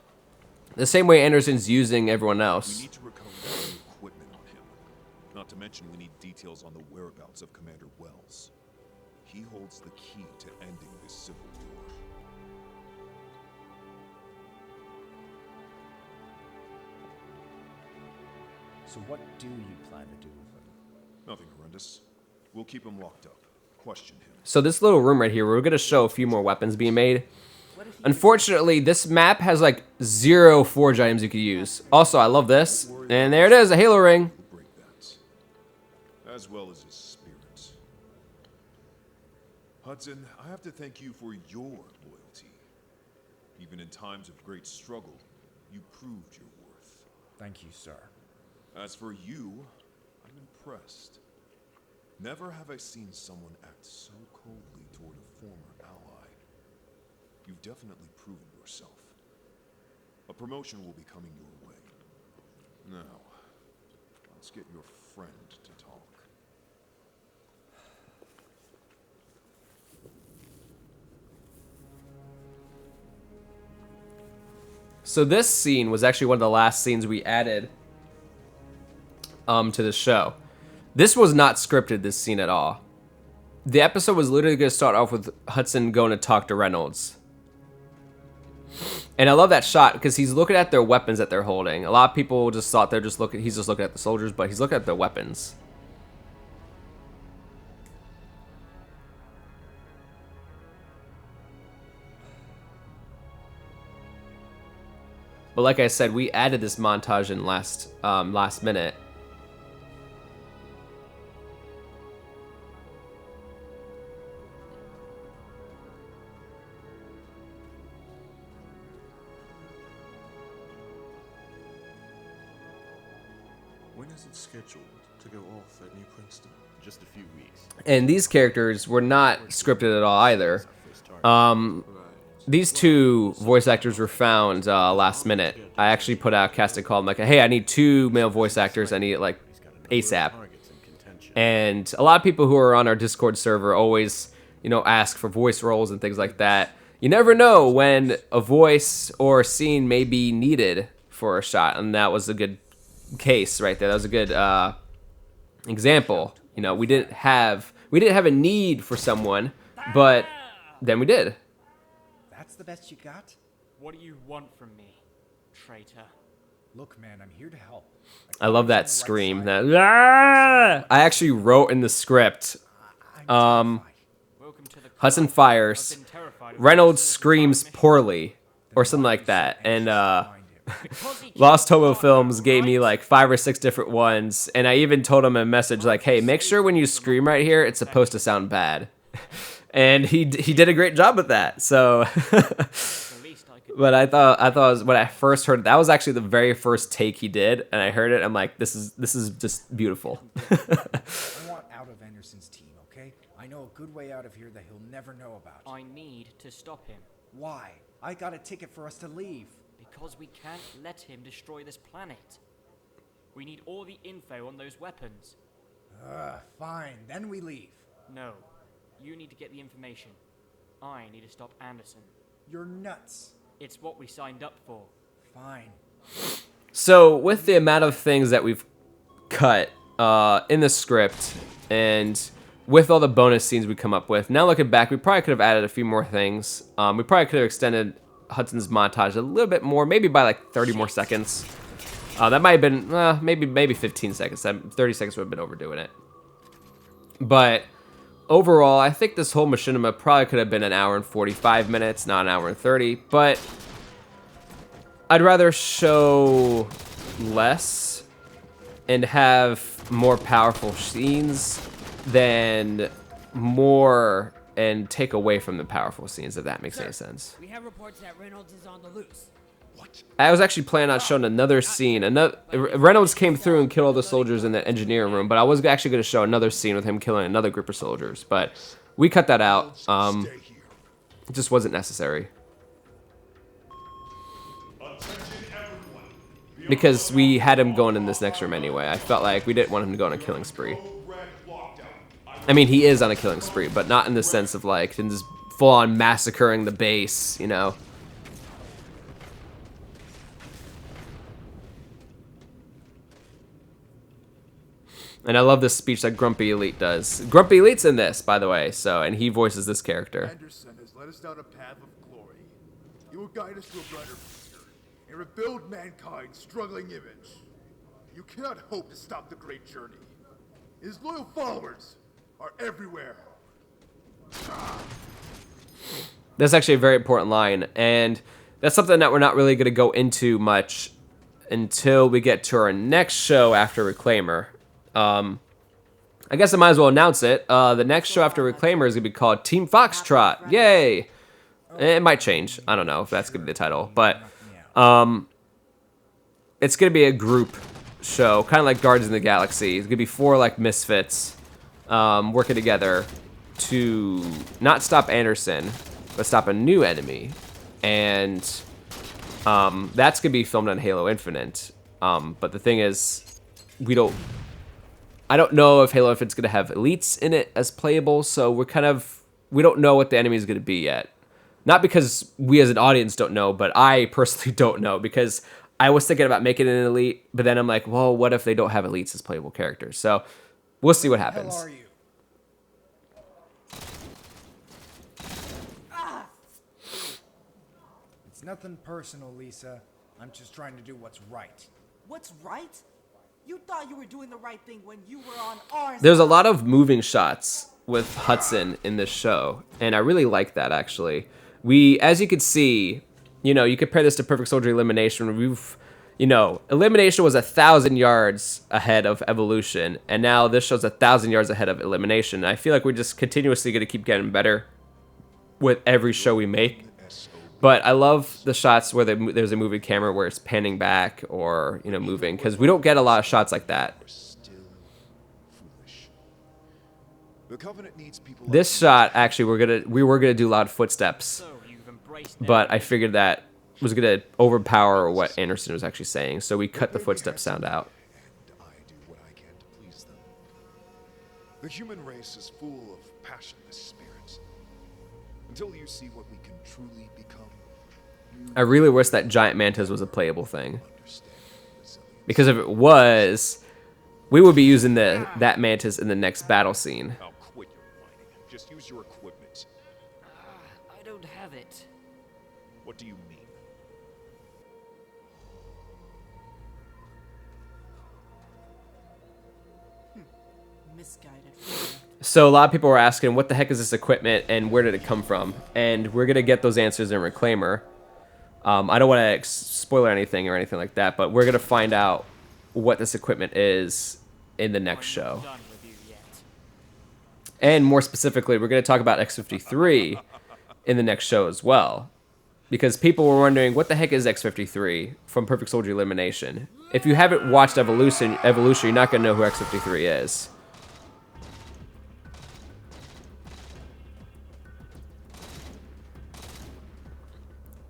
The same way Anderson's using everyone else. We need to recover the equipment on him. Not to mention we need details on the whereabouts of Commander Wells. He holds the key to ending this civil war. So what do you plan to do with him? Nothing horrendous. We'll keep him locked up. Question him. So this little room right here, we're going to show a few more weapons being made. Unfortunately, this map has like 0 forge items you could use. Also, I love this. And there it is, a Halo ring. As well as his spirit. Hudson, I have to thank you for your loyalty. Even in times of great struggle, you proved your worth. Thank you, sir. As for you, I'm impressed. Never have I seen someone act so coldly toward a former ally. You've definitely proven yourself. A promotion will be coming your way. Now, let's get your friend to talk. So this scene was actually one of the last scenes we added to the show. This was not scripted, this scene at all. The episode was literally going to start off with Hudson going to talk to Reynolds. And I love that shot because he's looking at their weapons that they're holding. A lot of people just thought they're just looking, he's just looking at the soldiers, but he's looking at their weapons. But like I said, we added this montage in last minute. When is it scheduled to go off at New Princeton? Just a few weeks. And these characters were not scripted at all either. These two voice actors were found last minute. I actually put out a casting call. I'm like, hey, I need 2 male voice actors. I need it like ASAP. And a lot of people who are on our Discord server always, you know, ask for voice roles and things like that. You never know when a voice or a scene may be needed for a shot, and that was a good case right there. That was a good example. You know, we didn't have a need for someone, but then we did. That's the best you got? What do you want from me, traitor? Look, man, I'm here to help. I love that scream. That I actually wrote in the script. Hudson fires. Reynolds screams poorly, or something like that. And Lost Homo Films gave me like 5 or 6 different ones, and I even told him a message like, "Hey, make sure when you scream right here, it's supposed to sound bad." And he did a great job with that. So, but I thought it was, when I first heard it, that was actually the very first take he did, and I heard it. I'm like, this is just beautiful. I want out of Anderson's team, okay? I know a good way out of here that he'll never know about. I need to stop him. Why? I got a ticket for us to leave. Because we can't let him destroy this planet. We need all the info on those weapons. Fine, then we leave. No. You need to get the information. I need to stop Anderson. You're nuts. It's what we signed up for. Fine. So, with the amount of things that we've cut in the script, and with all the bonus scenes we come up with, now looking back, we probably could have added a few more things. We probably could have extended Hudson's montage a little bit more, maybe by like 30 more seconds. That might have been, maybe 15 seconds. 30 seconds would have been overdoing it. But overall, I think this whole machinima probably could have been an hour and 45 minutes, not an hour and 30. But I'd rather show less and have more powerful scenes than more and take away from the powerful scenes, if that makes any sense. We have reports that Reynolds is on the loose. What? I was actually planning on showing another scene. Reynolds came through and killed all the soldiers in the engineering room, but I was actually going to show another scene with him killing another group of soldiers. But we cut that out. It just wasn't necessary. Because we had him going in this next room anyway. I felt like we didn't want him to go on a killing spree. I mean, he is on a killing spree, but not in the sense of like just full-on massacring the base, you know. And I love this speech that Grumpy Elite does. Grumpy Elite's in this, by the way, so, and he voices this character. Anderson has led us down a path of glory. He will guide us to a brighter future and rebuild mankind's struggling image. You cannot hope to stop the great journey. His loyal followers are everywhere. That's actually a very important line, and that's something that we're not really going to go into much until we get to our next show after Reclaimer. I guess I might as well announce it. The next show after Reclaimer is going to be called Team Foxtrot. Yay! It might change. I don't know if that's going to be the title, but it's going to be a group show, kind of like Guardians of the Galaxy. It's going to be 4 like misfits working together to not stop Anderson, but stop a new enemy. And that's going to be filmed on Halo Infinite. But the thing is, I don't know if Halo Infinite's going to have elites in it as playable, so we don't know what the enemy is going to be yet. Not because we as an audience don't know, but I personally don't know, because I was thinking about making it an elite, but then I'm like, well, what if they don't have elites as playable characters? So we'll see what happens. How are you? It's nothing personal, Lisa. I'm just trying to do what's right. What's right? You thought you were doing the right thing when you were on our side. There's a lot of moving shots with Hudson in this show, and I really like that, actually. As you can see, you compare this to Perfect Soldier Elimination. Elimination was 1,000 yards ahead of Evolution, and now this show's 1,000 yards ahead of Elimination. I feel like we're just continuously going to keep getting better with every show we make. But I love the shots where there's a moving camera where it's panning back or, you know, moving, because we don't get a lot of shots like that. The Covenant needs people This shot, actually, we were gonna do loud footsteps, but I figured that was gonna overpower what Anderson was actually saying, so we cut the footstep sound out. The human race is full of passionless spirits. Until you see what we can truly become. I really wish that giant mantis was a playable thing. Because if it was, we would be using that mantis in the next battle scene. I'll quit your whining. Just use your equipment. I don't have it. What do you mean? Misguided. So a lot of people were asking, what the heck is this equipment and where did it come from? And we're going to get those answers in Reclaimer. I don't want to spoil anything or anything like that, but we're going to find out what this equipment is in the next show. And more specifically, we're going to talk about X-53 in the next show as well. Because people were wondering, what the heck is X-53 from Perfect Soldier Elimination? If you haven't watched Evolution, you're not going to know who X-53 is.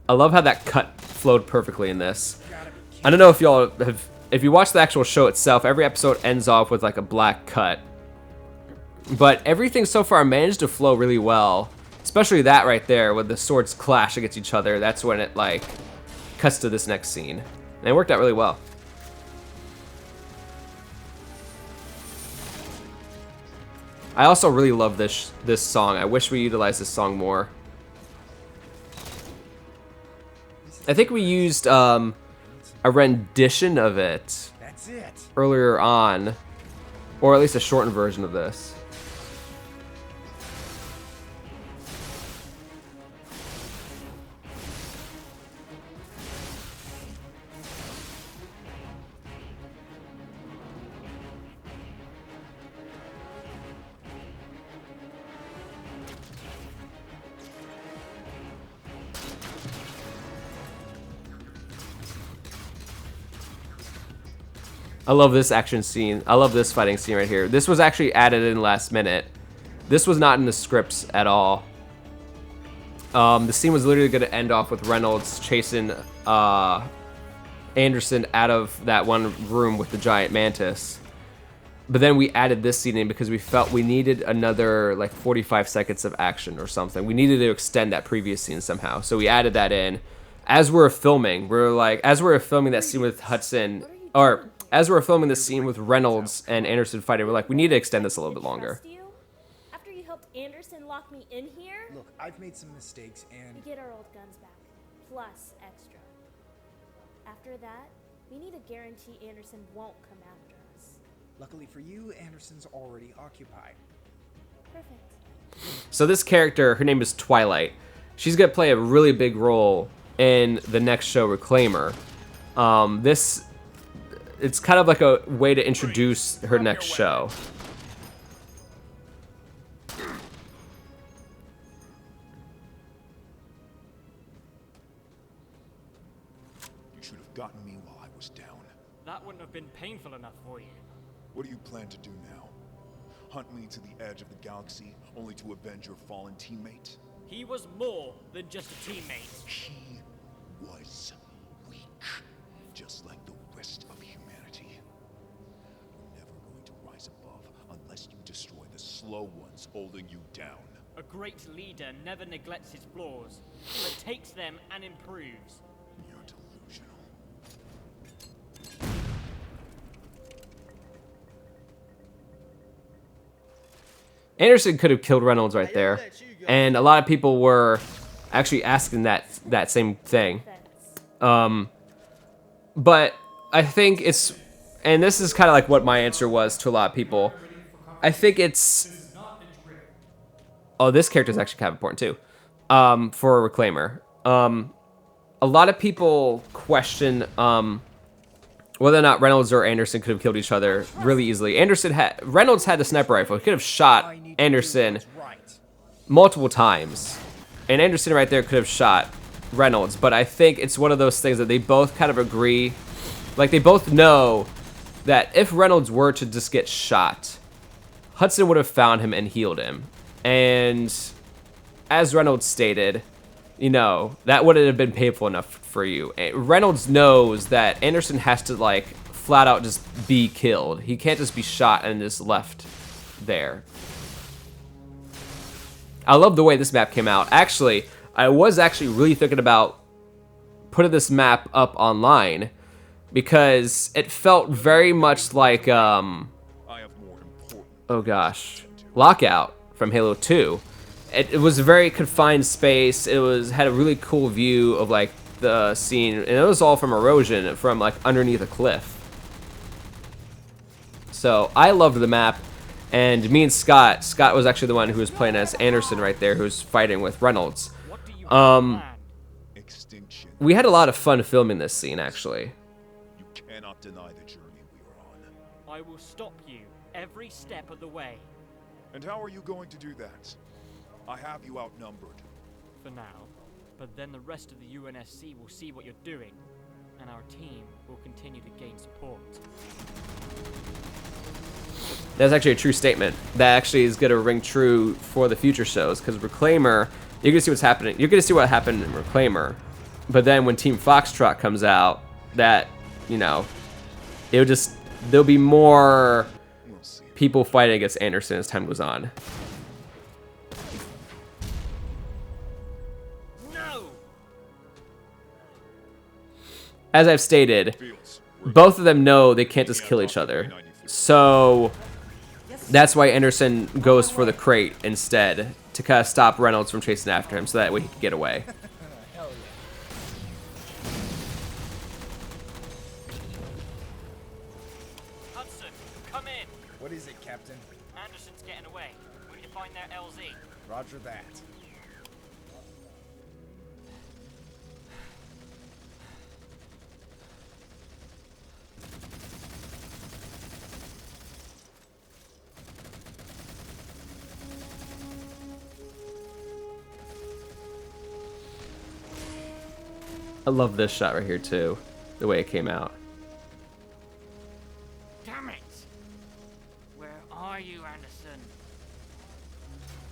I love how that cut flowed perfectly in this. I don't know if y'all have... If you watch the actual show itself, every episode ends off with like a black cut. But everything so far managed to flow really well. Especially that right there, when the swords clash against each other. That's when it like cuts to this next scene. And it worked out really well. I also really love this song. I wish we utilized this song more. I think we used a rendition of it earlier on, or at least a shortened version of this. I love this action scene. I love this fighting scene right here. This was actually added in last minute. This was not in the scripts at all. The scene was literally going to end off with Reynolds chasing Anderson out of that one room with the giant mantis. But then we added this scene in because we felt we needed another like 45 seconds of action or something. We needed to extend that previous scene somehow. So we added that in. As we were filming, as we were filming that scene with Hudson, or as we were filming the scene with Reynolds and Anderson fighting, we're like, we need to extend this a little bit longer. After you helped Anderson lock me in here? Look, I've made some mistakes and... We get our old guns back, plus extra. After that, we need to guarantee Anderson won't come after us. Luckily for you, Anderson's already occupied. Perfect. So this character, her name is Twilight. She's going to play a really big role in the next show, Reclaimer. It's kind of like a way to introduce her next show. You should have gotten me while I was down. That wouldn't have been painful enough for you. What do you plan to do now? Hunt me to the edge of the galaxy, only to avenge your fallen teammate? He was more than just a teammate. He was weak, just like the rest of humanity. You're never going to rise above unless you destroy the slow ones holding you down. A great leader never neglects his flaws, but takes them and improves. You're delusional. Anderson could have killed Reynolds right there, and a lot of people were actually asking that same thing. But I think it's, and this is kind of like what my answer was to a lot of people. I think it's, oh, this character is actually kind of important too, for a Reclaimer. A lot of people question whether or not Reynolds or Anderson could have killed each other really easily. Reynolds had the sniper rifle. He could have shot Anderson multiple times. And Anderson right there could have shot Reynolds, but I think it's one of those things that they both kind of agree. Like, they both know that if Reynolds were to just get shot, Hudson would have found him and healed him. And as Reynolds stated, you know, that wouldn't have been painful enough for you. Reynolds knows that Anderson has to, like, flat out just be killed. He can't just be shot and just left there. I love the way this map came out. Actually, I was actually really thinking about putting this map up online because it felt very much like, oh gosh, Lockout from Halo 2. It was a very confined space. It had a really cool view of like the scene, and it was all from erosion from like underneath a cliff. So I loved the map. And me and Scott was actually the one who was playing as Anderson right there, who was fighting with Reynolds. We had a lot of fun filming this scene, actually. You cannot deny the journey we are on. I will stop you every step of the way. And how are you going to do that? I have you outnumbered. For now. But then the rest of the UNSC will see what you're doing, and our team will continue to gain support. That's actually a true statement. That actually is going to ring true for the future shows, because Reclaimer, you're going to see what's happening. You're going to see what happened in Reclaimer. But then when Team Foxtrot comes out, that, you know, there'll be more people fighting against Anderson as time goes on. No! As I've stated, both of them know they can't just kill each other. So that's why Anderson goes for the crate instead, to kind of stop Reynolds from chasing after him, so that way he can get away. Hudson, come in. What is it, Captain? Anderson's getting away. We need to find their LZ. Roger that. I love this shot right here too, the way it came out. Damn it! Where are you, Anderson?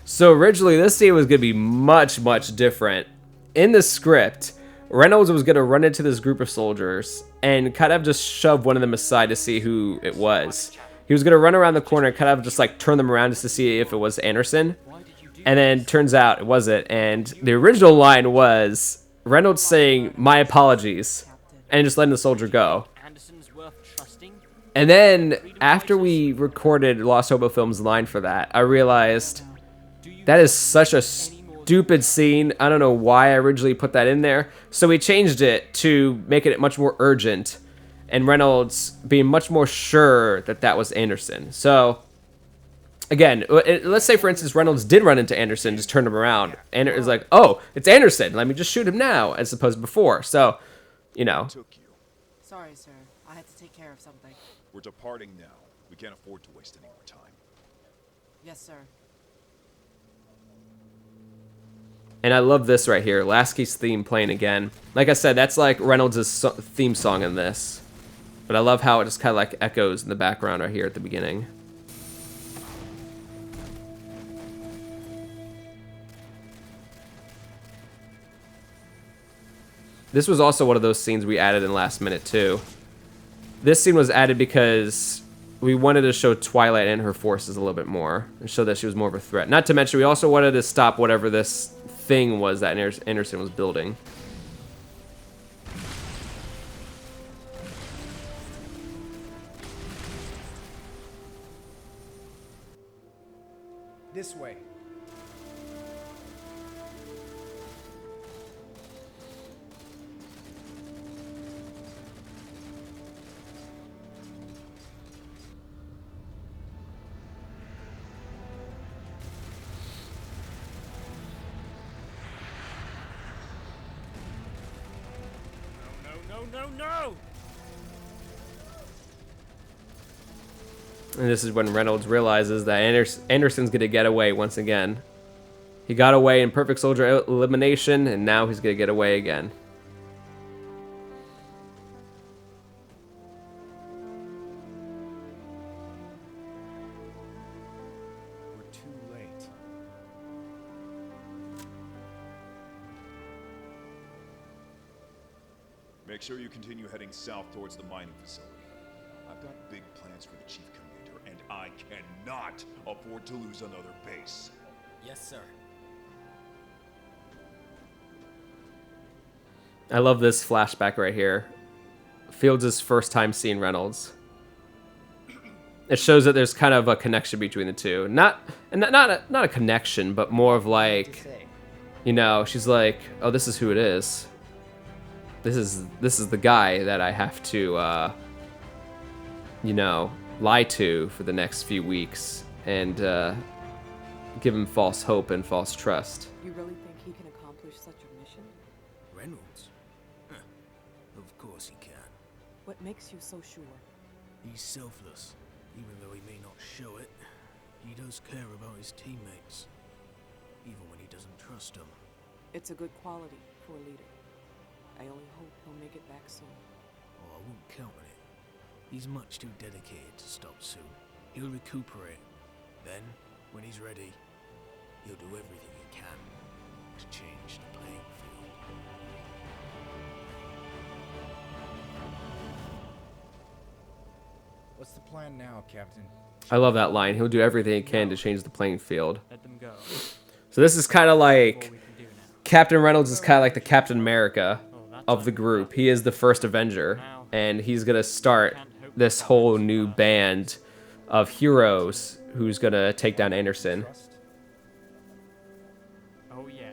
So originally this scene was going to be much, much different. In the script, Reynolds was going to run into this group of soldiers and kind of just shove one of them aside to see who it was. He was going to run around the corner and kind of just like turn them around just to see if it was Anderson. And then turns out it wasn't. And the original line was Reynolds saying, "My apologies," and just letting the soldier go. And then after we recorded Lost Hobo Films' line for that, I realized that is such a stupid scene. I don't know why I originally put that in there. So we changed it to make it much more urgent, and Reynolds being much more sure that that was Anderson. So again, let's say, for instance, Reynolds did run into Anderson, just turned him around, and it was like, oh, it's Anderson. Let me just shoot him now, as opposed to before. So, you know. Sorry, sir. I had to take care of something. We're departing now. We can't afford to waste any more time. Yes, sir. And I love this right here, Lasky's theme playing again. Like I said, that's like Reynolds' theme song in this. But I love how it just kind of like echoes in the background right here at the beginning. This was also one of those scenes we added in last minute too. This scene was added because we wanted to show Twilight and her forces a little bit more and show that she was more of a threat. Not to mention, we also wanted to stop whatever this thing was that Anderson was building. This way. No! And this is when Reynolds realizes that Anderson's going to get away once again. He got away in Perfect Soldier Elimination, and now he's going to get away again. We're too late. Make sure you continue heading south towards the mining facility. I've got big plans for the Chief Commander, and I cannot afford to lose another base. Yes, sir. I love this flashback right here. Fields' first time seeing Reynolds. It shows that there's kind of a connection between the two. Not a connection, but more of like, you know, she's like, oh, this is who it is. This is the guy that I have to, you know, lie to for the next few weeks and give him false hope and false trust. You really think he can accomplish such a mission? Reynolds? Huh. Of course he can. What makes you so sure? He's selfless. Even though he may not show it, he does care about his teammates. Even when he doesn't trust them. It's a good quality for a leader. I only hope he'll make it back soon. Oh, I won't count on it. He's much too dedicated to stop soon. He'll recuperate. Then, when he's ready, he'll do everything he can to change the playing field. What's the plan now, Captain? I love that line. He'll do everything he can to change the playing field. Let them go. So this is kind of like Captain Reynolds is kind of like the Captain America of the group. He is the first Avenger, and he's gonna start this whole new band of heroes who's gonna take down Anderson. Oh yeah,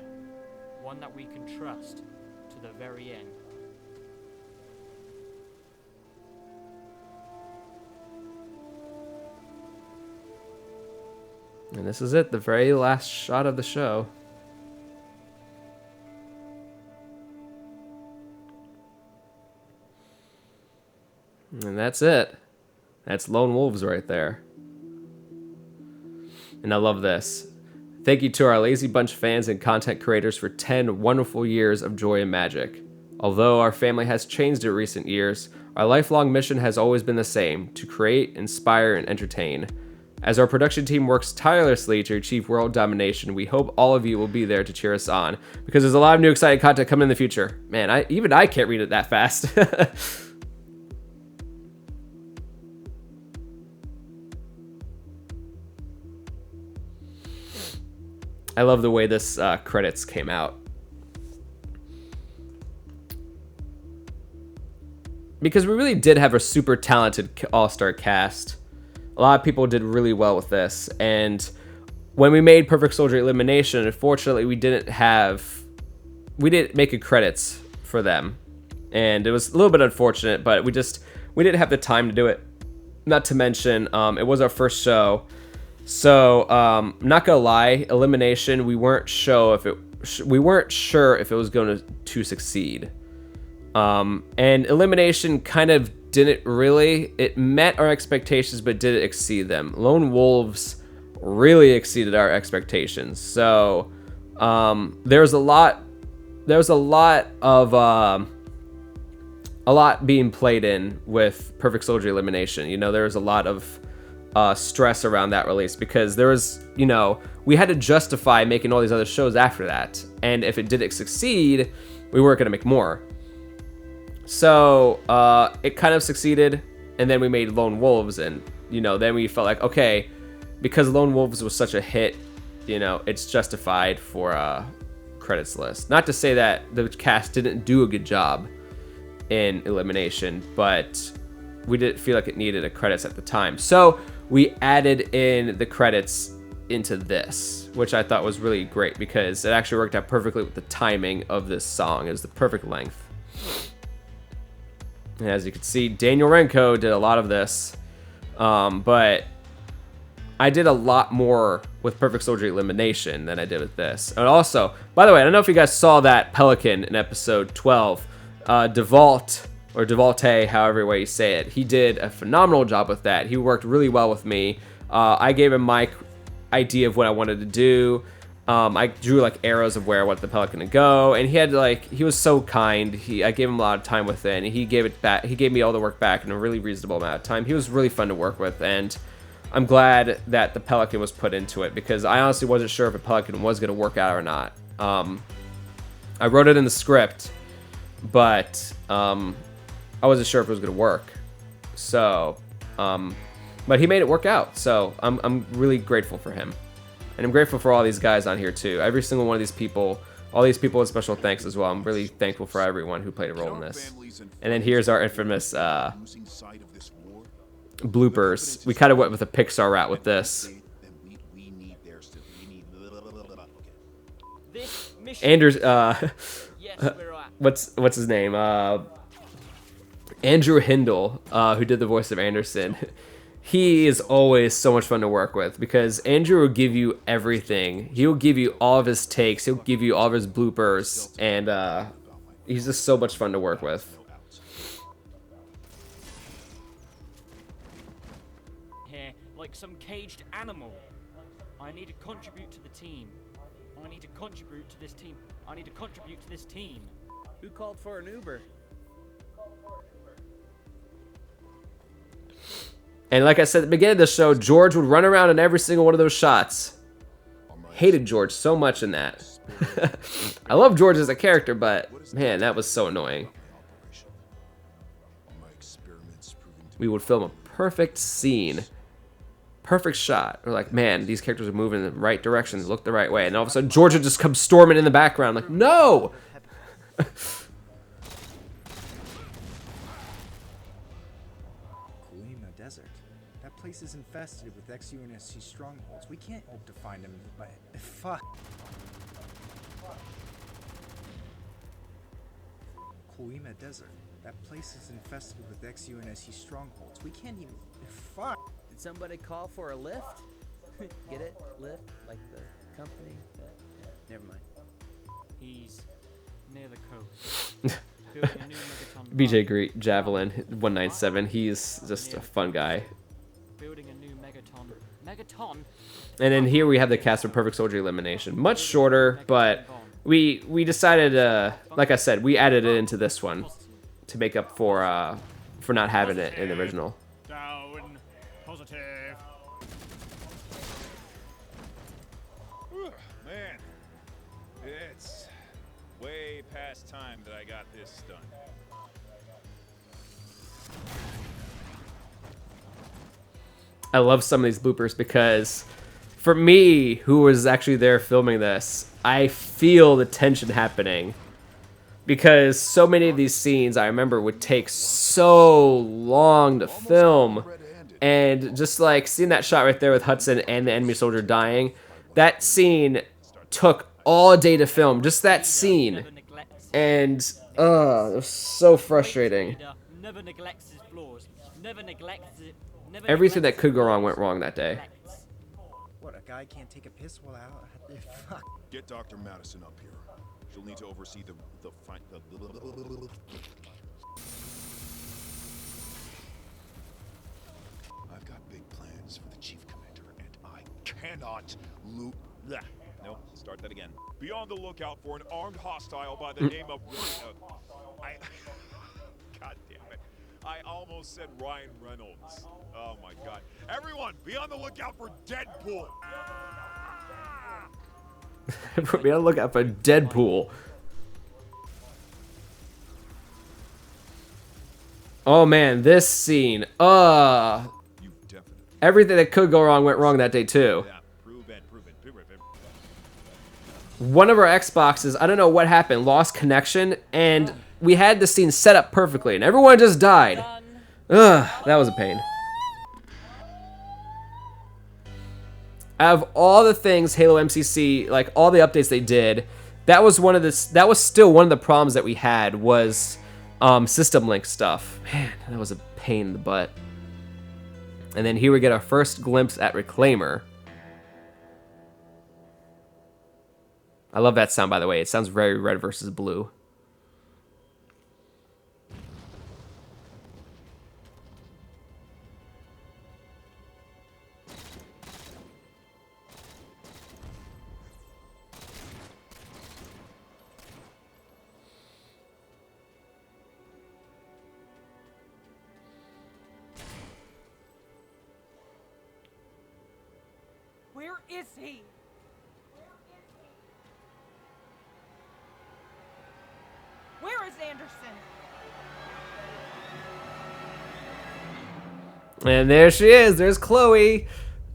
one that we can trust to the very end. And this is it, the very last shot of the show. And that's it. That's Lone Wolves right there. And I love this. Thank you to our Lazy Bunch fans and content creators for 10 wonderful years of joy and magic. Although our family has changed in recent years, our lifelong mission has always been the same, to create, inspire, and entertain. As our production team works tirelessly to achieve world domination, we hope all of you will be there to cheer us on, because there's a lot of new exciting content coming in the future. Man, even I can't read it that fast. I love the way this credits came out. Because we really did have a super talented all-star cast. A lot of people did really well with this. And when we made Perfect Soldier Elimination, unfortunately, we didn't make a credits for them. And it was a little bit unfortunate, but we didn't have the time to do it. Not to mention, it was our first show. So, not gonna lie, Elimination, we weren't sure if it was going to succeed. And Elimination kind of didn't really. It met our expectations, but didn't exceed them. Lone Wolves really exceeded our expectations. So, there's a lot being played in with Perfect Soldier Elimination. You know, there was a lot of stress around that release because there was, you know, we had to justify making all these other shows after that, and if it didn't succeed, we weren't going to make more. So it kind of succeeded, and then we made Lone Wolves, and you know, then we felt like, okay, because Lone Wolves was such a hit, you know, it's justified for a credits list. Not to say that the cast didn't do a good job in Elimination, but we didn't feel like it needed a credits at the time. So we added in the credits into this, which I thought was really great because it actually worked out perfectly with the timing of this song. It was the perfect length. And as you can see, Daniel Renko did a lot of this, but I did a lot more with Perfect Soldier Elimination than I did with this. And also, by the way, I don't know if you guys saw that Pelican in episode 12, DeVault, or Devalte, however way you say it. He did a phenomenal job with that. He worked really well with me. I gave him my idea of what I wanted to do. I drew like arrows of where I want the pelican to go, and he was so kind. I gave him a lot of time with it, and he gave it back. He gave me all the work back in a really reasonable amount of time. He was really fun to work with, and I'm glad that the pelican was put into it because I honestly wasn't sure if a pelican was going to work out or not. I wrote it in the script, but I wasn't sure if it was going to work. So, but he made it work out. So I'm really grateful for him. And I'm grateful for all these guys on here too. Every single one of these people, all these people with special thanks as well. I'm really thankful for everyone who played a role in this. And then here's our infamous bloopers. We kind of went with a Pixar route with this. Anders, what's his name? Andrew Hindle, who did the voice of Anderson. He is always so much fun to work with because Andrew will give you everything. He'll give you all of his takes. He'll give you all of his bloopers, and he's just so much fun to work with. Here, like some caged animal. I need to contribute to the team. I need to contribute to this team. I need to contribute to this team. Who called for an Uber? And like I said at the beginning of the show, George would run around in every single one of those shots. Hated George so much in that. I love George as a character, but man, that was so annoying. We would film a perfect scene, perfect shot. We're like, man, these characters are moving in the right direction, look the right way. And all of a sudden, George would just come storming in the background like, no! Desert. That place is infested with ex-UNSC strongholds. We can't hope to find them, but fuck. Koima Desert. That place is infested with ex-UNSC strongholds. We can't even. Fuck. Did somebody call for a lift? Get it? Lift? Like the company? Never mind. He's near the coast. Building a new megaton BJ Greet, Javelin, 197. He's just a fun guy. Building a new megaton. Megaton? And then here we have the cast for Perfect Soldier Elimination. Much shorter, but we decided, like I said, we added it into this one to make up for not having it in the original. Down. Positive. Man, it's way past time that I got this done. I love some of these bloopers because for me, who was actually there filming this, I feel the tension happening. Because so many of these scenes, I remember, would take so long to film. And just like seeing that shot right there with Hudson and the enemy soldier dying, that scene took all day to film. Just that scene. And, it was so frustrating. Never neglects his flaws. Never neglects it. Everything that could go wrong went wrong that day. What, a guy can't take a piss while out? Fuck. Get Dr. Madison up here. She'll need to oversee the fight. I've got big plans for the chief commander, and I cannot lose. Nope, start that again. Be on the lookout for an armed hostile by the name of... God damn it. I almost said Ryan Reynolds. Oh my god. Everyone, be on the lookout for Deadpool. Be on the lookout for Deadpool. Oh man, this scene. Everything that could go wrong went wrong that day too. One of our Xboxes, I don't know what happened, lost connection, and we had the scene set up perfectly, and everyone just died. Ugh, that was a pain. Out of all the things Halo MCC, like all the updates they did, that was still one of the problems that we had was system link stuff. Man, that was a pain in the butt. And then here we get our first glimpse at Reclaimer. I love that sound, by the way. It sounds very Red versus Blue. is he? Where is Anderson? And there she is. There's Chloe.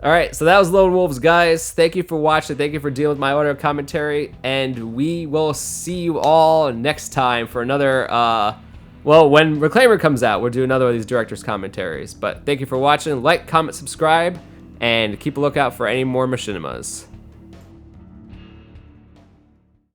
All right, so that was Lone Wolves, guys. Thank you for watching. Thank you for dealing with my audio commentary. And we will see you all next time for another, well, when Reclaimer comes out, we'll do another of these director's commentaries. But thank you for watching. Like, comment, subscribe, and keep a lookout for any more Machinimas.